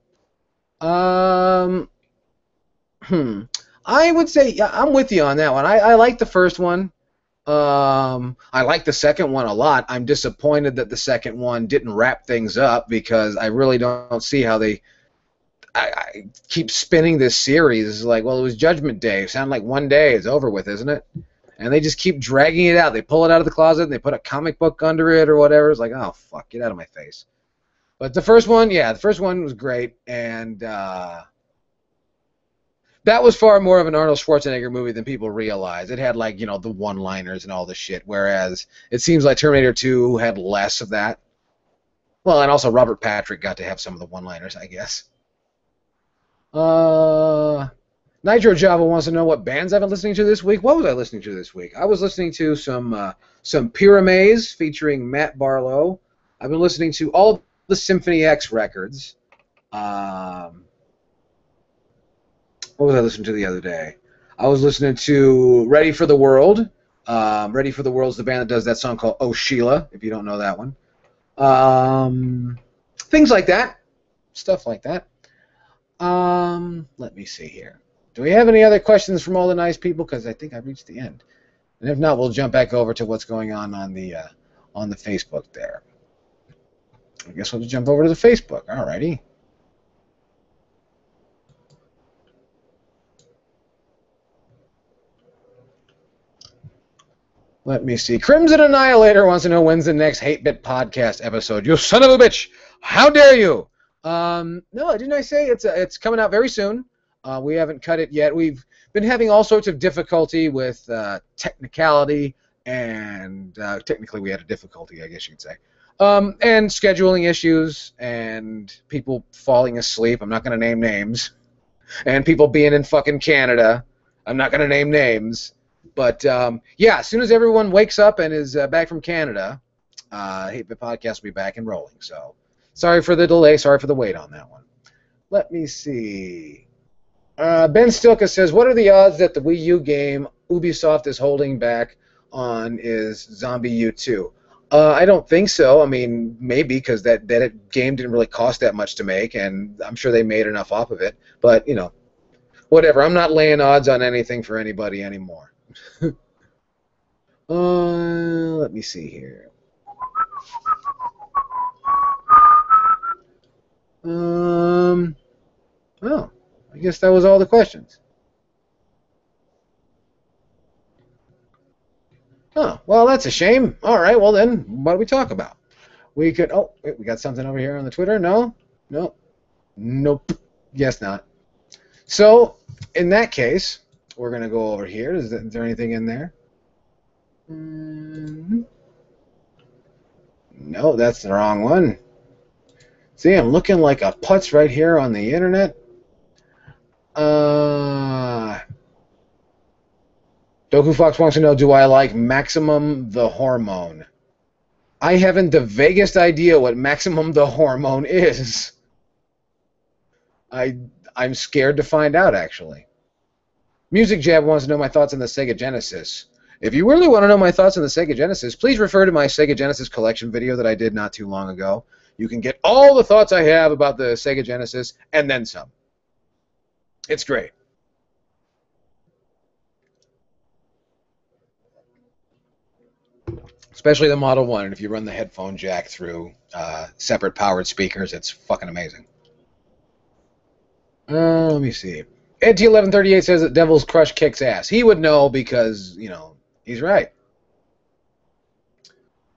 I would say I'm with you on that one. I like the first one. I like the second one a lot. I'm disappointed that the second one didn't wrap things up because I really don't see how they. I keep spinning this series like, well, it was Judgment Day. It sounded like one day it's over with, isn't it? And they just keep dragging it out. They pull it out of the closet and they put a comic book under it or whatever. It's like, oh, fuck, get out of my face. But the first one, yeah, the first one was great, and that was far more of an Arnold Schwarzenegger movie than people realize. It had, like, the one-liners and all the shit, whereas it seems like Terminator 2 had less of that. Well, and also Robert Patrick got to have some of the one-liners, I guess. Nitro Java wants to know what bands I've been listening to this week. What was I listening to this week? I was listening to some Pyramaze featuring Matt Barlow. I've been listening to all the Symphony X records. What was I listening to the other day? I was listening to Ready for the World. Ready for the World is the band that does that song called Oh Sheila, if you don't know that one. Things like that. Stuff like that. Let me see here. Do we have any other questions from all the nice people? Because I think I've reached the end. And if not, we'll jump back over to what's going on the Facebook there. I guess we'll just jump over to the Facebook. Alrighty. Let me see. Crimson Annihilator wants to know when's the next 8-Bit Podcast episode. You son of a bitch! How dare you! No, didn't I say it's coming out very soon? We haven't cut it yet. We've been having all sorts of difficulty with technicality, and technically we had a difficulty, I guess you could say. And scheduling issues, and people falling asleep. I'm not going to name names. And people being in fucking Canada. I'm not going to name names. But, yeah, as soon as everyone wakes up and is back from Canada, 8-Bit Podcast will be back and rolling. So, sorry for the delay. Sorry for the wait on that one. Let me see. Ben Stilka says, what are the odds that the Wii U game Ubisoft is holding back on is Zombie U2? I don't think so. I mean, maybe because that game didn't really cost that much to make, and I'm sure they made enough off of it. But, whatever. I'm not laying odds on anything for anybody anymore. Let me see here. Oh, I guess that was all the questions. Oh, well, that's a shame. All right, well then, what do we talk about? We could. Oh, wait, we got something over here on the Twitter. No, nope. Guess not. So, in that case, we're gonna go over here. Is there anything in there? No, that's the wrong one. See, I'm looking like a putz right here on the internet. Doku Fox wants to know, do I like Maximum the Hormone? I haven't the vaguest idea what Maximum the Hormone is. I'm scared to find out, actually. Music Jab wants to know my thoughts on the Sega Genesis. If you really want to know my thoughts on the Sega Genesis, please refer to my Sega Genesis collection video that I did not too long ago. You can get all the thoughts I have about the Sega Genesis, and then some. It's great. Especially the Model 1, and if you run the headphone jack through separate powered speakers, it's fucking amazing. Let me see. Ed T1138 says that Devil's Crush kicks ass. He would know because, he's right.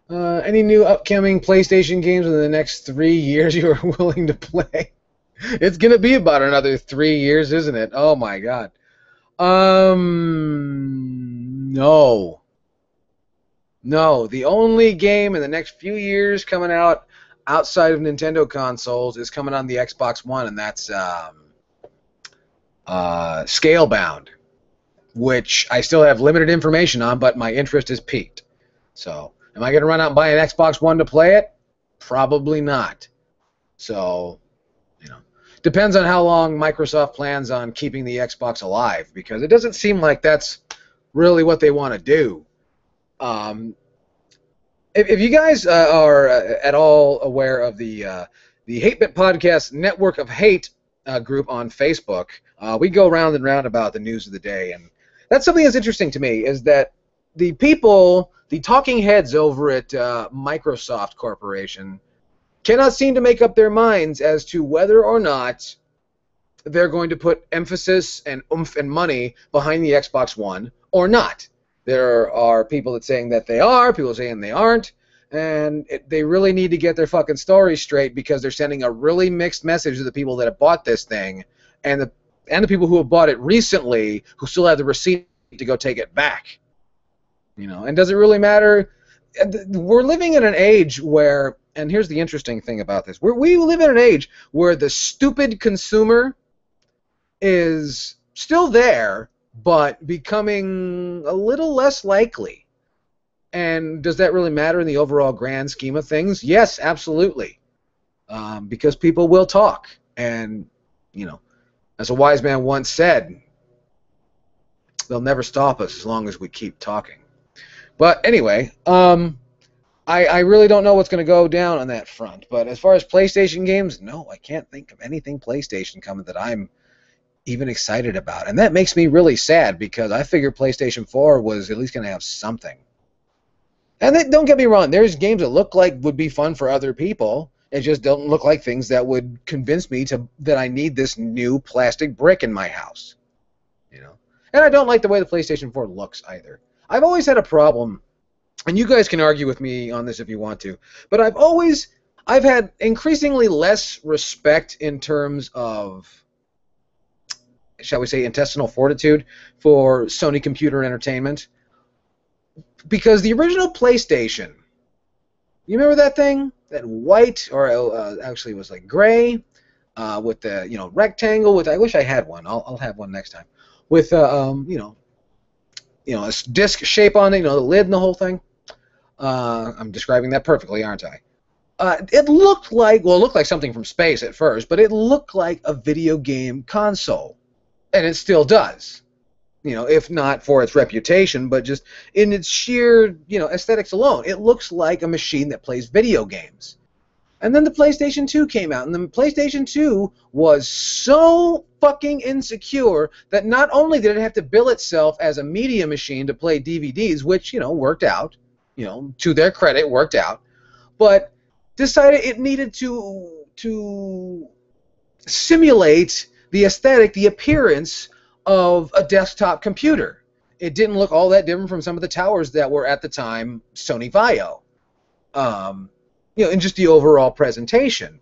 Any new upcoming PlayStation games in the next 3 years you are willing to play? It's going to be about another 3 years, isn't it? Oh, my God. No. No, the only game in the next few years coming out outside of Nintendo consoles is coming on the Xbox One, and that's Scalebound, which I still have limited information on, but my interest is piqued. So, am I going to run out and buy an Xbox One to play it? Probably not. So, depends on how long Microsoft plans on keeping the Xbox alive, because it doesn't seem like that's really what they want to do. If you guys are at all aware of the 8-Bit Podcast Network of Hate group on Facebook, we go round and round about the news of the day, and that's something that's interesting to me, is that the people, the talking heads over at Microsoft Corporation, cannot seem to make up their minds as to whether or not they're going to put emphasis and oomph and money behind the Xbox One or not. There are people that saying that they are, people saying they aren't. and they really need to get their fucking story straight because they're sending a really mixed message to the people that have bought this thing, and the people who have bought it recently who still have the receipt to go take it back. You know, and does it really matter? We're living in an age where, and here's the interesting thing about this, we live in an age where the stupid consumer is still there, but becoming a little less likely. And does that really matter in the overall grand scheme of things? Yes, absolutely. Because people will talk. And, you know, as a wise man once said, they'll never stop us as long as we keep talking. But anyway, I really don't know what's going to go down on that front. But as far as PlayStation games, no, I can't think of anything PlayStation coming that I'm even excited about. And that makes me really sad because I figured PlayStation 4 was at least going to have something. And don't get me wrong, there's games that look like would be fun for other people. It just don't look like things that would convince me that I need this new plastic brick in my house. You know? And I don't like the way the PlayStation 4 looks either. I've always had a problem, and you guys can argue with me on this if you want to, but I've had increasingly less respect in terms of, shall we say, intestinal fortitude for Sony Computer Entertainment. Because the original PlayStation, you remember that thing? That white, or actually it was like gray, with the rectangle. With I wish I had one. I'll have one next time. With a disc shape on it, the lid and the whole thing. I'm describing that perfectly, aren't I? It looked like something from space at first, but it looked like a video game console, and it still does. If not for its reputation, but just in its sheer, aesthetics alone. It looks like a machine that plays video games. And then the PlayStation 2 came out, and the PlayStation 2 was so fucking insecure that not only did it have to bill itself as a media machine to play DVDs, which, worked out, to their credit, worked out, but decided it needed to simulate the aesthetic, the appearance of a desktop computer. It didn't look all that different from some of the towers that were at the time Sony Vaio. In just the overall presentation.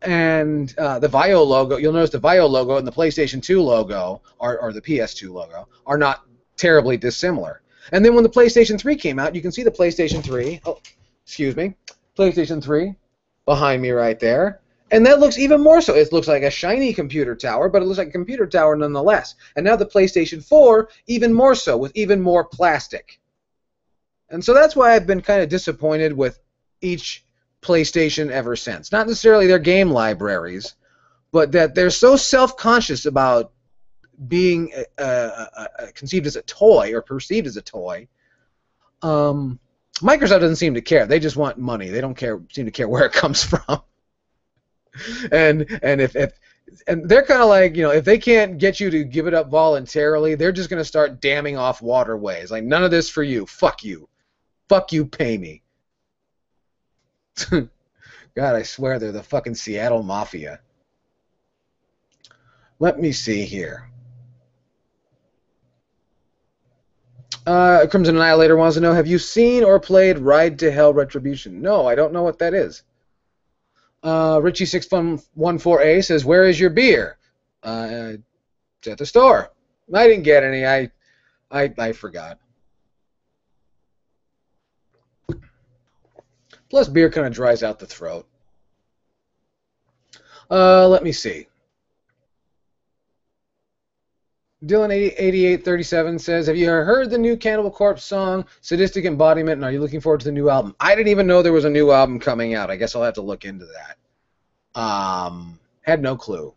And the Vaio logo, you'll notice the Vaio logo and the PlayStation 2 logo, or the PS2 logo, are not terribly dissimilar. And then when the PlayStation 3 came out, you can see the PlayStation 3, PlayStation 3 behind me right there. And that looks even more so. It looks like a shiny computer tower, but it looks like a computer tower nonetheless. And now the PlayStation 4, even more so, with even more plastic. And so that's why I've been kind of disappointed with each PlayStation ever since. Not necessarily their game libraries, but that they're so self-conscious about being conceived as a toy or perceived as a toy. Microsoft doesn't seem to care. They just want money. They don't seem to care where it comes from. And if they're kind of like, if they can't get you to give it up voluntarily, they're just going to start damming off waterways. Like, none of this for you. Fuck you. Fuck you, pay me. God, I swear they're the fucking Seattle Mafia. Let me see here. Crimson Annihilator wants to know, have you seen or played Ride to Hell Retribution? No, I don't know what that is. Richie614A says, where is your beer? It's at the store. I didn't get any. I forgot. Plus, beer kind of dries out the throat. Let me see. Dylan8837 says, have you heard the new Cannibal Corpse song, Sadistic Embodiment, and are you looking forward to the new album? I didn't even know there was a new album coming out. I guess I'll have to look into that. Had no clue.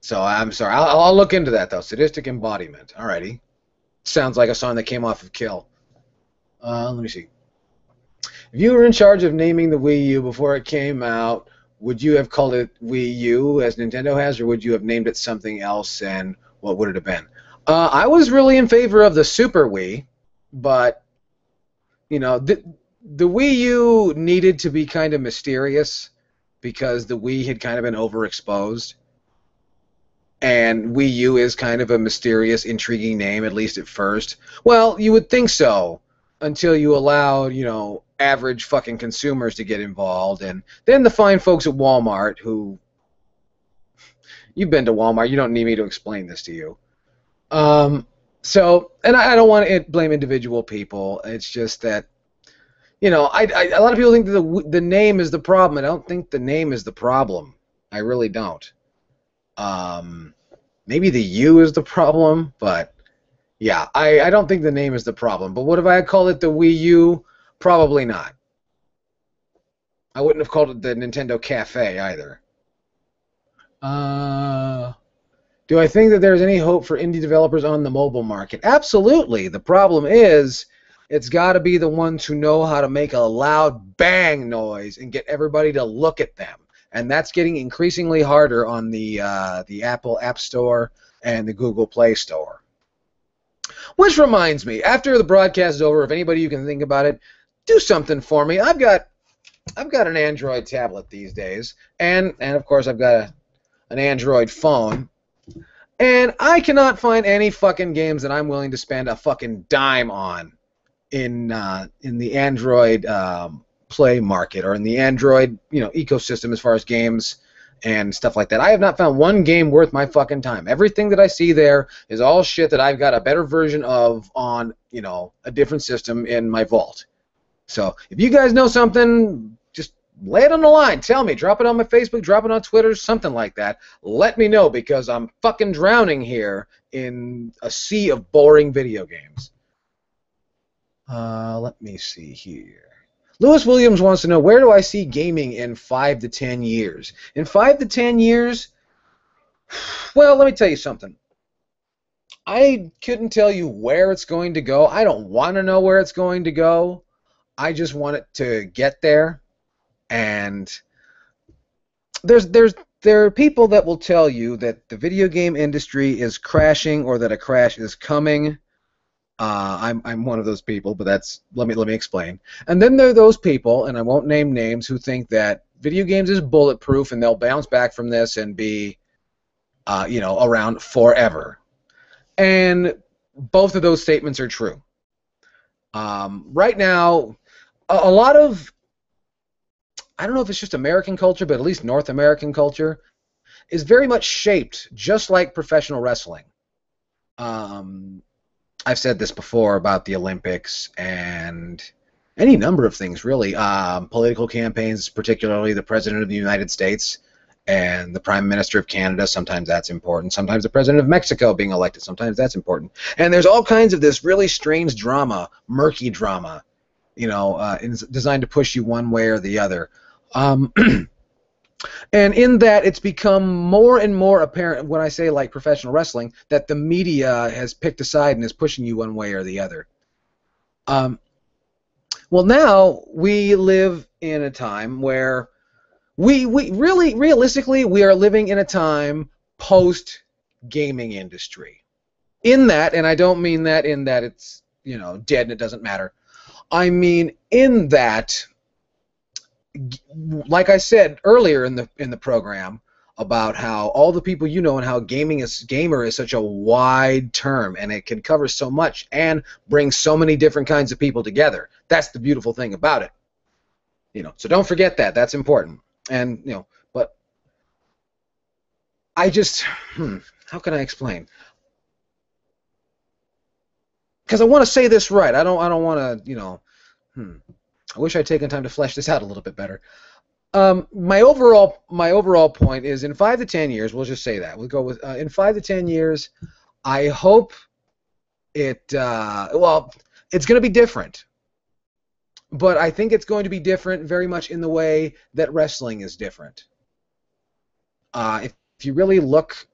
So I'm sorry. I'll look into that, though. Sadistic Embodiment. Alrighty. Sounds like a song that came off of Kill. Let me see. If you were in charge of naming the Wii U before it came out, would you have called it Wii U as Nintendo has, or would you have named it something else, and what would it have been? I was really in favor of the Super Wii, but, the Wii U needed to be kind of mysterious because the Wii had kind of been overexposed. And Wii U is kind of a mysterious, intriguing name, at least at first. Well, you would think so. until you allow, you know, average fucking consumers to get involved. And then the fine folks at Walmart who, you've been to Walmart, you don't need me to explain this to you. Um, so, and I don't want to blame individual people. It's just that, you know, a lot of people think that the name is the problem. I don't think the name is the problem. I really don't. Um, Maybe the U is the problem, but yeah, I don't think the name is the problem. But what if I had called it the Wii U? Probably not. I wouldn't have called it the Nintendo Cafe either. Uh, do I think that there's any hope for indie developers on the mobile market? Absolutely. The problem is it's got to be the ones who know how to make a loud bang noise and get everybody to look at them. And that's getting increasingly harder on the Apple App Store and the Google Play Store. Which reminds me, after the broadcast is over, if anybody you can think about it, do something for me. I've got an Android tablet these days, and of course I've got an Android phone, and I cannot find any fucking games that I'm willing to spend a fucking dime on in the Android Play market or in the Android, you know, ecosystem as far as games and stuff like that. I have not found one game worth my fucking time. Everything that I see there is all shit that I've got a better version of on, you know, a different system in my vault. So if you guys know something, just lay it on the line. Tell me. Drop it on my Facebook, drop it on Twitter, something like that. Let me know, because I'm fucking drowning here in a sea of boring video games. Let me see here. Lewis Williams wants to know, where do I see gaming in 5 to 10 years? In 5 to 10 years, well, let me tell you something. I couldn't tell you where it's going to go. I don't want to know where it's going to go. I just want it to get there. And there are people that will tell you that the video game industry is crashing or that a crash is coming. I'm one of those people, but that's let me explain. And then there are those people, and I won't name names, who think that video games is bulletproof and they'll bounce back from this and be, you know, around forever. And both of those statements are true. Right now, a lot of, I don't know if it's just American culture, but at least North American culture is very much shaped just like professional wrestling. I've said this before about the Olympics and any number of things, really. Political campaigns, particularly the President of the United States and the Prime Minister of Canada, sometimes that's important. Sometimes the President of Mexico being elected, sometimes that's important. And there's all kinds of this really strange drama, murky drama, you know, designed to push you one way or the other. And in that, it's become more and more apparent, when I say like professional wrestling, that the media has picked a side and is pushing you one way or the other. Well, now we live in a time where we really, realistically, we are living in a time post-gaming industry. In that, and I don't mean that in that it's, you know, dead and it doesn't matter. I mean in that, like I said earlier in the program about how all the people you know and how gamer is such a wide term and it can cover so much and bring so many different kinds of people together. That's the beautiful thing about it. You know, so don't forget that. That's important. And you know, but I just how can I explain? Because I want to say this right. I don't want to, you know, I wish I'd taken time to flesh this out a little bit better. My overall point is in 5 to 10 years, we'll just say that. We'll go with in 5 to 10 years, I hope it, well, it's going to be different. But I think it's going to be different very much in the way that wrestling is different. If you really look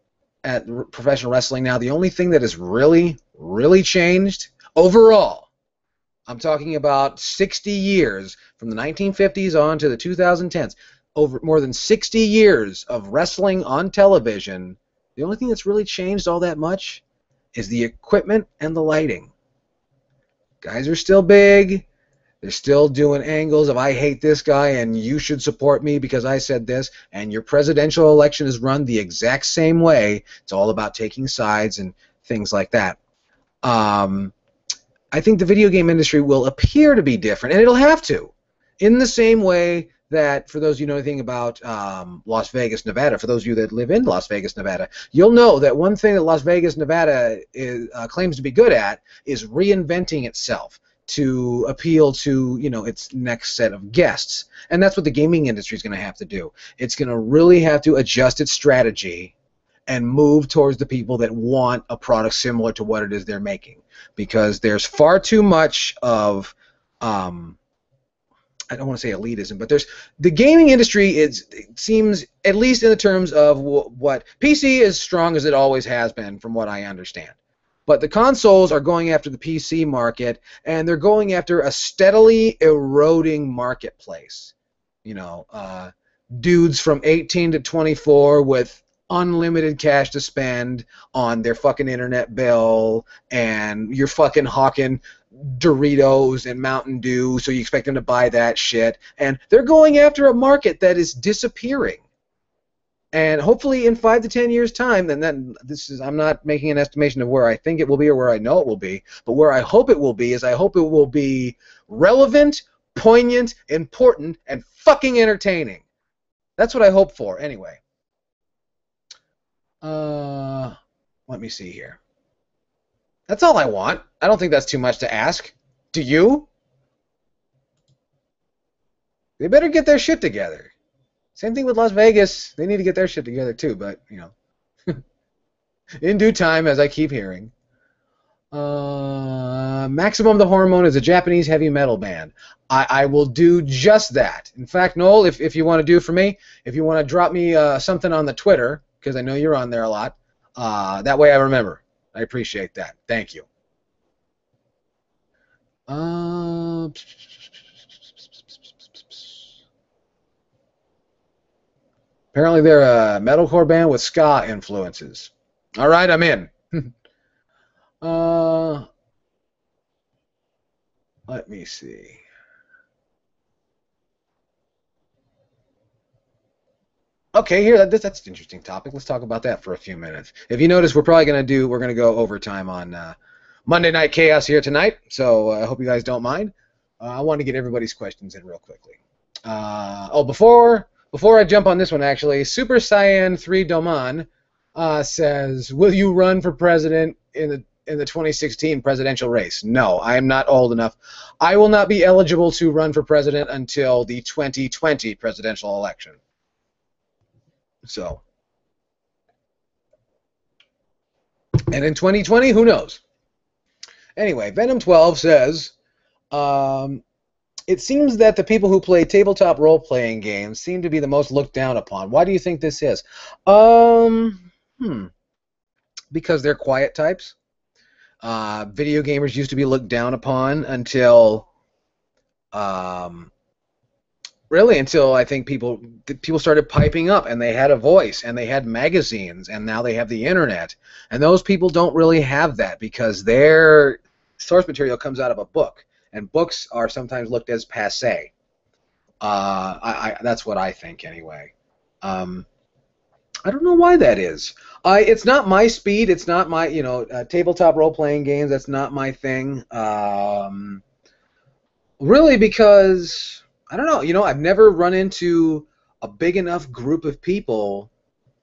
at professional wrestling now, the only thing that has really, really changed overall, I'm talking about 60 years, from the 1950s on to the 2010s, over more than 60 years of wrestling on television, the only thing that's really changed all that much is the equipment and the lighting. Guys are still big. They're still doing angles of I hate this guy and you should support me because I said this, and your presidential election is run the exact same way. It's all about taking sides and things like that. I think the video game industry will appear to be different, and it'll have to, in the same way that, for those of you who know anything about Las Vegas, Nevada, for those of you that live in Las Vegas, Nevada, you'll know that one thing that Las Vegas, Nevada claims to be good at is reinventing itself to appeal to, you know, its next set of guests. And that's what the gaming industry is going to have to do. It's going to really have to adjust its strategy and move towards the people that want a product similar to what it is they're making. Because there's far too much of, I don't want to say elitism, but there's the gaming industry it seems, at least in the terms of what PC is strong as it always has been, from what I understand. But the consoles are going after the PC market, and they're going after a steadily eroding marketplace. You know, dudes from 18 to 24 with unlimited cash to spend on their fucking internet bill, and you're fucking hawking Doritos and Mountain Dew, so you expect them to buy that shit. And they're going after a market that is disappearing. And hopefully in 5 to 10 years' time, and then I'm not making an estimation of where I think it will be or where I know it will be, but where I hope it will be is I hope it will be relevant, poignant, important, and fucking entertaining. That's what I hope for, anyway. Let me see here. That's all I want. I don't think that's too much to ask. Do you? They better get their shit together. Same thing with Las Vegas. They need to get their shit together too, but, you know. In due time, as I keep hearing. Maximum the Hormone is a Japanese heavy metal band. I will do just that. In fact, Noel, if you want to do for me, if you want to drop me something on the Twitter, because I know you're on there a lot, that way I remember. I appreciate that. Thank you. Apparently they're a metalcore band with ska influences. All right, I'm in. Let me see. Okay, here, that's an interesting topic. Let's talk about that for a few minutes. If you notice, we're going to go overtime on Monday Night Chaos here tonight, so I hope you guys don't mind. I want to get everybody's questions in real quickly. Before I jump on this one, actually, Super Saiyan 3 Doman says, will you run for president in the 2016 presidential race? No, I am not old enough. I will not be eligible to run for president until the 2020 presidential election. So, and in 2020, who knows? Anyway, Venom 12 says, it seems that the people who play tabletop role-playing games seem to be the most looked down upon. Why do you think this is? Because they're quiet types. Video gamers used to be looked down upon until, really until I think people started piping up, and they had a voice, and they had magazines, and now they have the internet. And those people don't really have that because their source material comes out of a book, and books are sometimes looked as passé. That's what I think anyway. I don't know why that is. It's not my speed. It's not my, tabletop role-playing games. That's not my thing. Really, because I don't know. I've never run into a big enough group of people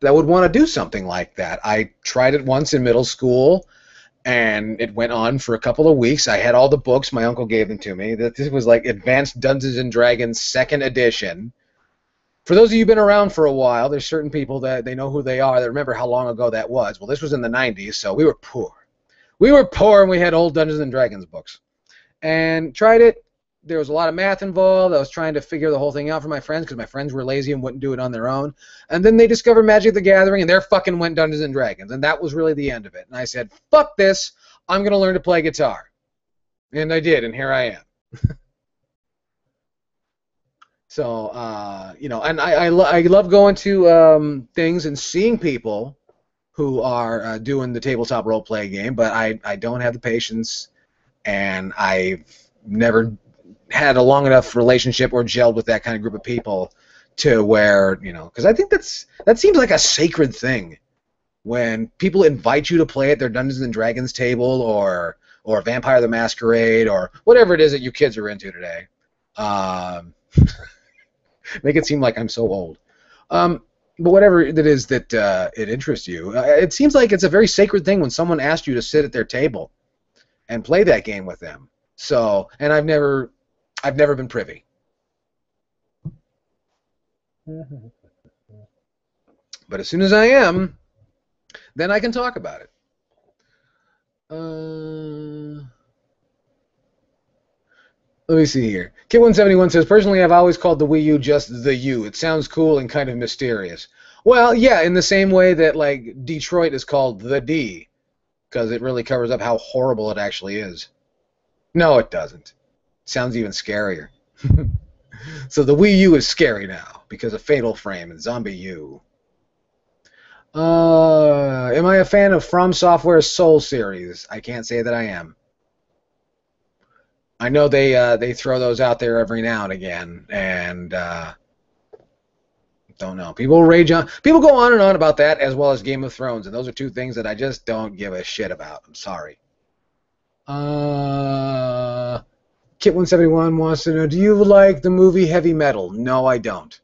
that would want to do something like that. I tried it once in middle school, and it went on for a couple of weeks. I had all the books. My uncle gave them to me. This was like Advanced Dungeons and Dragons 2nd edition. For those of you who've been around for a while, there's certain people that they know who they are, that remember how long ago that was. Well, this was in the 90s, so we were poor. We were poor, and we had old Dungeons and Dragons books. And tried it. There was a lot of math involved. I was trying to figure the whole thing out for my friends because my friends were lazy and wouldn't do it on their own. And then they discovered Magic the Gathering, and they fucking went Dungeons and Dragons. And that was really the end of it. And I said, fuck this. I'm going to learn to play guitar. And I did, and here I am. So, and I love going to things and seeing people who are doing the tabletop role-play game, but I don't have the patience, and I've never had a long enough relationship or gelled with that kind of group of people to where, because I think that seems like a sacred thing when people invite you to play at their Dungeons and Dragons table or or Vampire the Masquerade, or whatever it is that you kids are into today. Um, make it seem like I'm so old. But whatever it is that it interests you, it seems like it's a very sacred thing when someone asks you to sit at their table and play that game with them. So, and I've never been privy. But as soon as I am, then I can talk about it. Let me see here. Kit171 says, personally, I've always called the Wii U just the U. It sounds cool and kind of mysterious. Well, yeah, in the same way that, like, Detroit is called the D, because it really covers up how horrible it actually is. No, it doesn't. It sounds even scarier. So the Wii U is scary now, because of Fatal Frame and Zombie U. Am I a fan of From Software's Soul series? I can't say that I am. I know they throw those out there every now and again, and don't know. People rage on. People go on and on about that, as well as Game of Thrones, and those are two things that I just don't give a shit about. I'm sorry. Kit171 wants to know, do you like the movie Heavy Metal? No, I don't.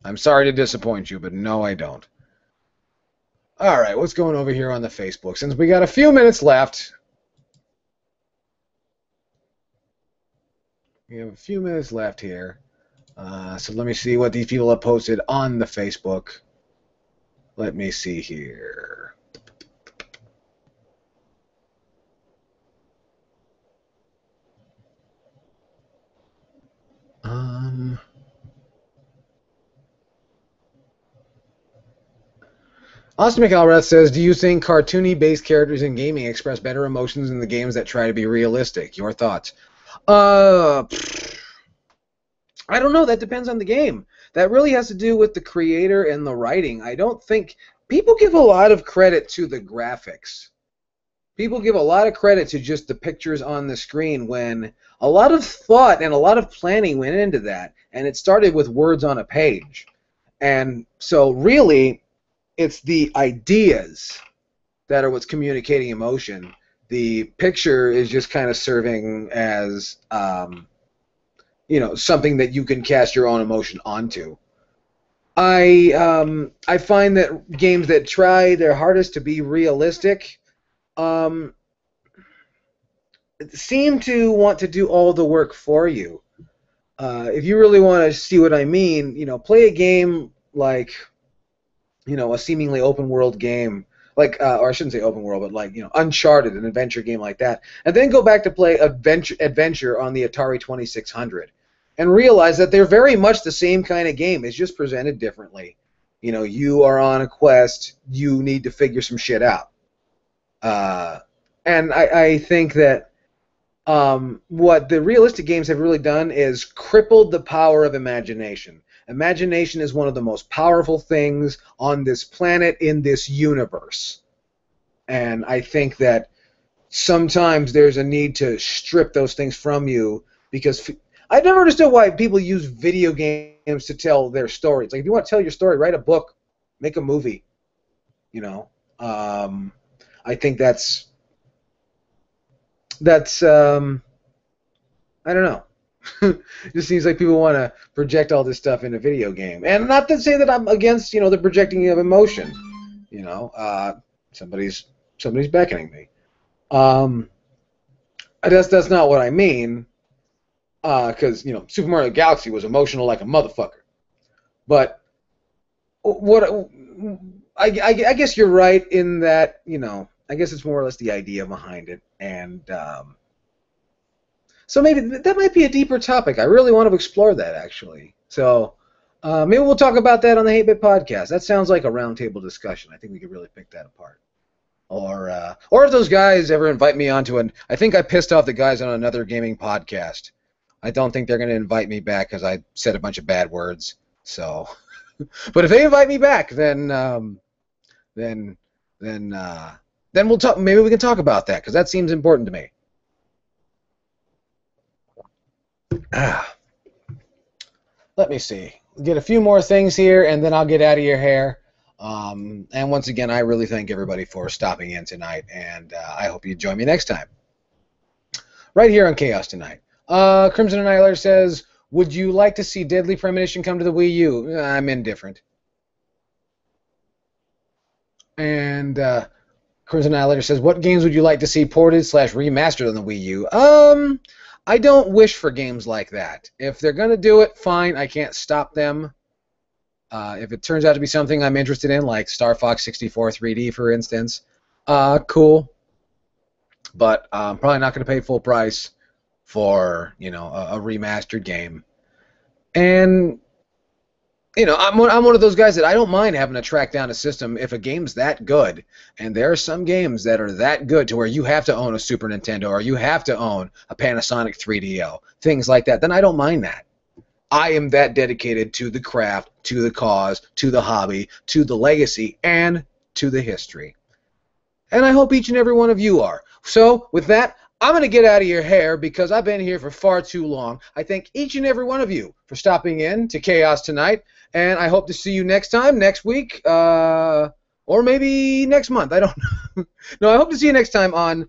I'm sorry to disappoint you, but no, I don't. All right, what's going over here on the Facebook? Since we got a few minutes left, we have a few minutes left here. So let me see what these people have posted on the Facebook. Let me see here. Austin McElrath says, do you think cartoony-based characters in gaming express better emotions than the games that try to be realistic? Your thoughts? I don't know. That depends on the game. That really has to do with the creator and the writing. I don't think... People give a lot of credit to the graphics. People give a lot of credit to just the pictures on the screen when a lot of thought and a lot of planning went into that, and it started with words on a page. And so really, it's the ideas that are what's communicating emotion. The picture is just kind of serving as, you know, something that you can cast your own emotion onto. I find that games that try their hardest to be realistic seem to want to do all the work for you. If you really want to see what I mean, you know, play a game like, you know, a seemingly open world game, like, or I shouldn't say open world, but like, you know, Uncharted, an adventure game like that, and then go back to play Adventure on the Atari 2600, and realize that they're very much the same kind of game. It's just presented differently. You know, you are on a quest. You need to figure some shit out. And I think that what the realistic games have really done is crippled the power of imagination. Imagination is one of the most powerful things on this planet, in this universe. And I think that sometimes there's a need to strip those things from you, because I've never understood why people use video games to tell their stories. Like, if you want to tell your story, write a book, make a movie. You know, I think that's I don't know. It just seems like people want to project all this stuff in a video game, and not to say that I'm against, you know, the projecting of emotion. You know, somebody's beckoning me. That's not what I mean. Because, you know, Super Mario Galaxy was emotional like a motherfucker. But what I guess you're right in that, you know, I guess it's more or less the idea behind it, and so maybe that might be a deeper topic. I really want to explore that, actually. So maybe we'll talk about that on the 8-Bit Podcast. That sounds like a roundtable discussion. I think we could really pick that apart. Or if those guys ever invite me onto an... I think I pissed off the guys on another gaming podcast. I don't think they're going to invite me back because I said a bunch of bad words. So, but if they invite me back, then we'll talk. Maybe we can talk about that, because that seems important to me. Let me see. Get a few more things here, and then I'll get out of your hair. And once again, I really thank everybody for stopping in tonight, and I hope you join me next time. Right here on Chaos Tonight. Crimson Annihilator says, would you like to see Deadly Premonition come to the Wii U? I'm indifferent. And Crimson Annihilator says, what games would you like to see ported / remastered on the Wii U? I don't wish for games like that. If they're going to do it, fine. I can't stop them. If it turns out to be something I'm interested in, like Star Fox 64 3D, for instance, cool. But I'm probably not going to pay full price for, a remastered game. And I'm one of those guys that I don't mind having to track down a system if a game's that good. And there are some games that are that good to where you have to own a Super Nintendo or you have to own a Panasonic 3DO, things like that. Then I don't mind that. I am that dedicated to the craft, to the cause, to the hobby, to the legacy, and to the history. And I hope each and every one of you are. So, with that, I'm going to get out of your hair because I've been here for far too long. I thank each and every one of you for stopping in to Chaos Tonight, and I hope to see you next time, next week, or maybe next month. I don't know. No, I hope to see you next time on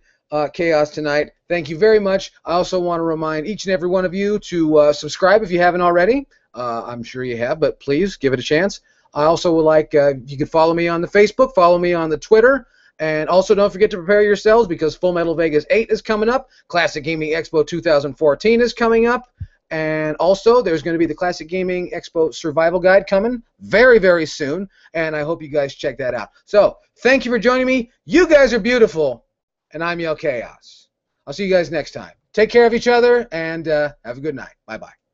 Chaos Tonight. Thank you very much. I also want to remind each and every one of you to subscribe if you haven't already. I'm sure you have, but please give it a chance. I also would like, you could follow me on the Facebook, follow me on the Twitter, and also don't forget to prepare yourselves because Full Metal Vegas 8 is coming up. Classic Gaming Expo 2014 is coming up. And also, there's going to be the Classic Gaming Expo Survival Guide coming very, very soon. And I hope you guys check that out. So, thank you for joining me. You guys are beautiful. And I'm Yell Chaos. I'll see you guys next time. Take care of each other and have a good night. Bye-bye.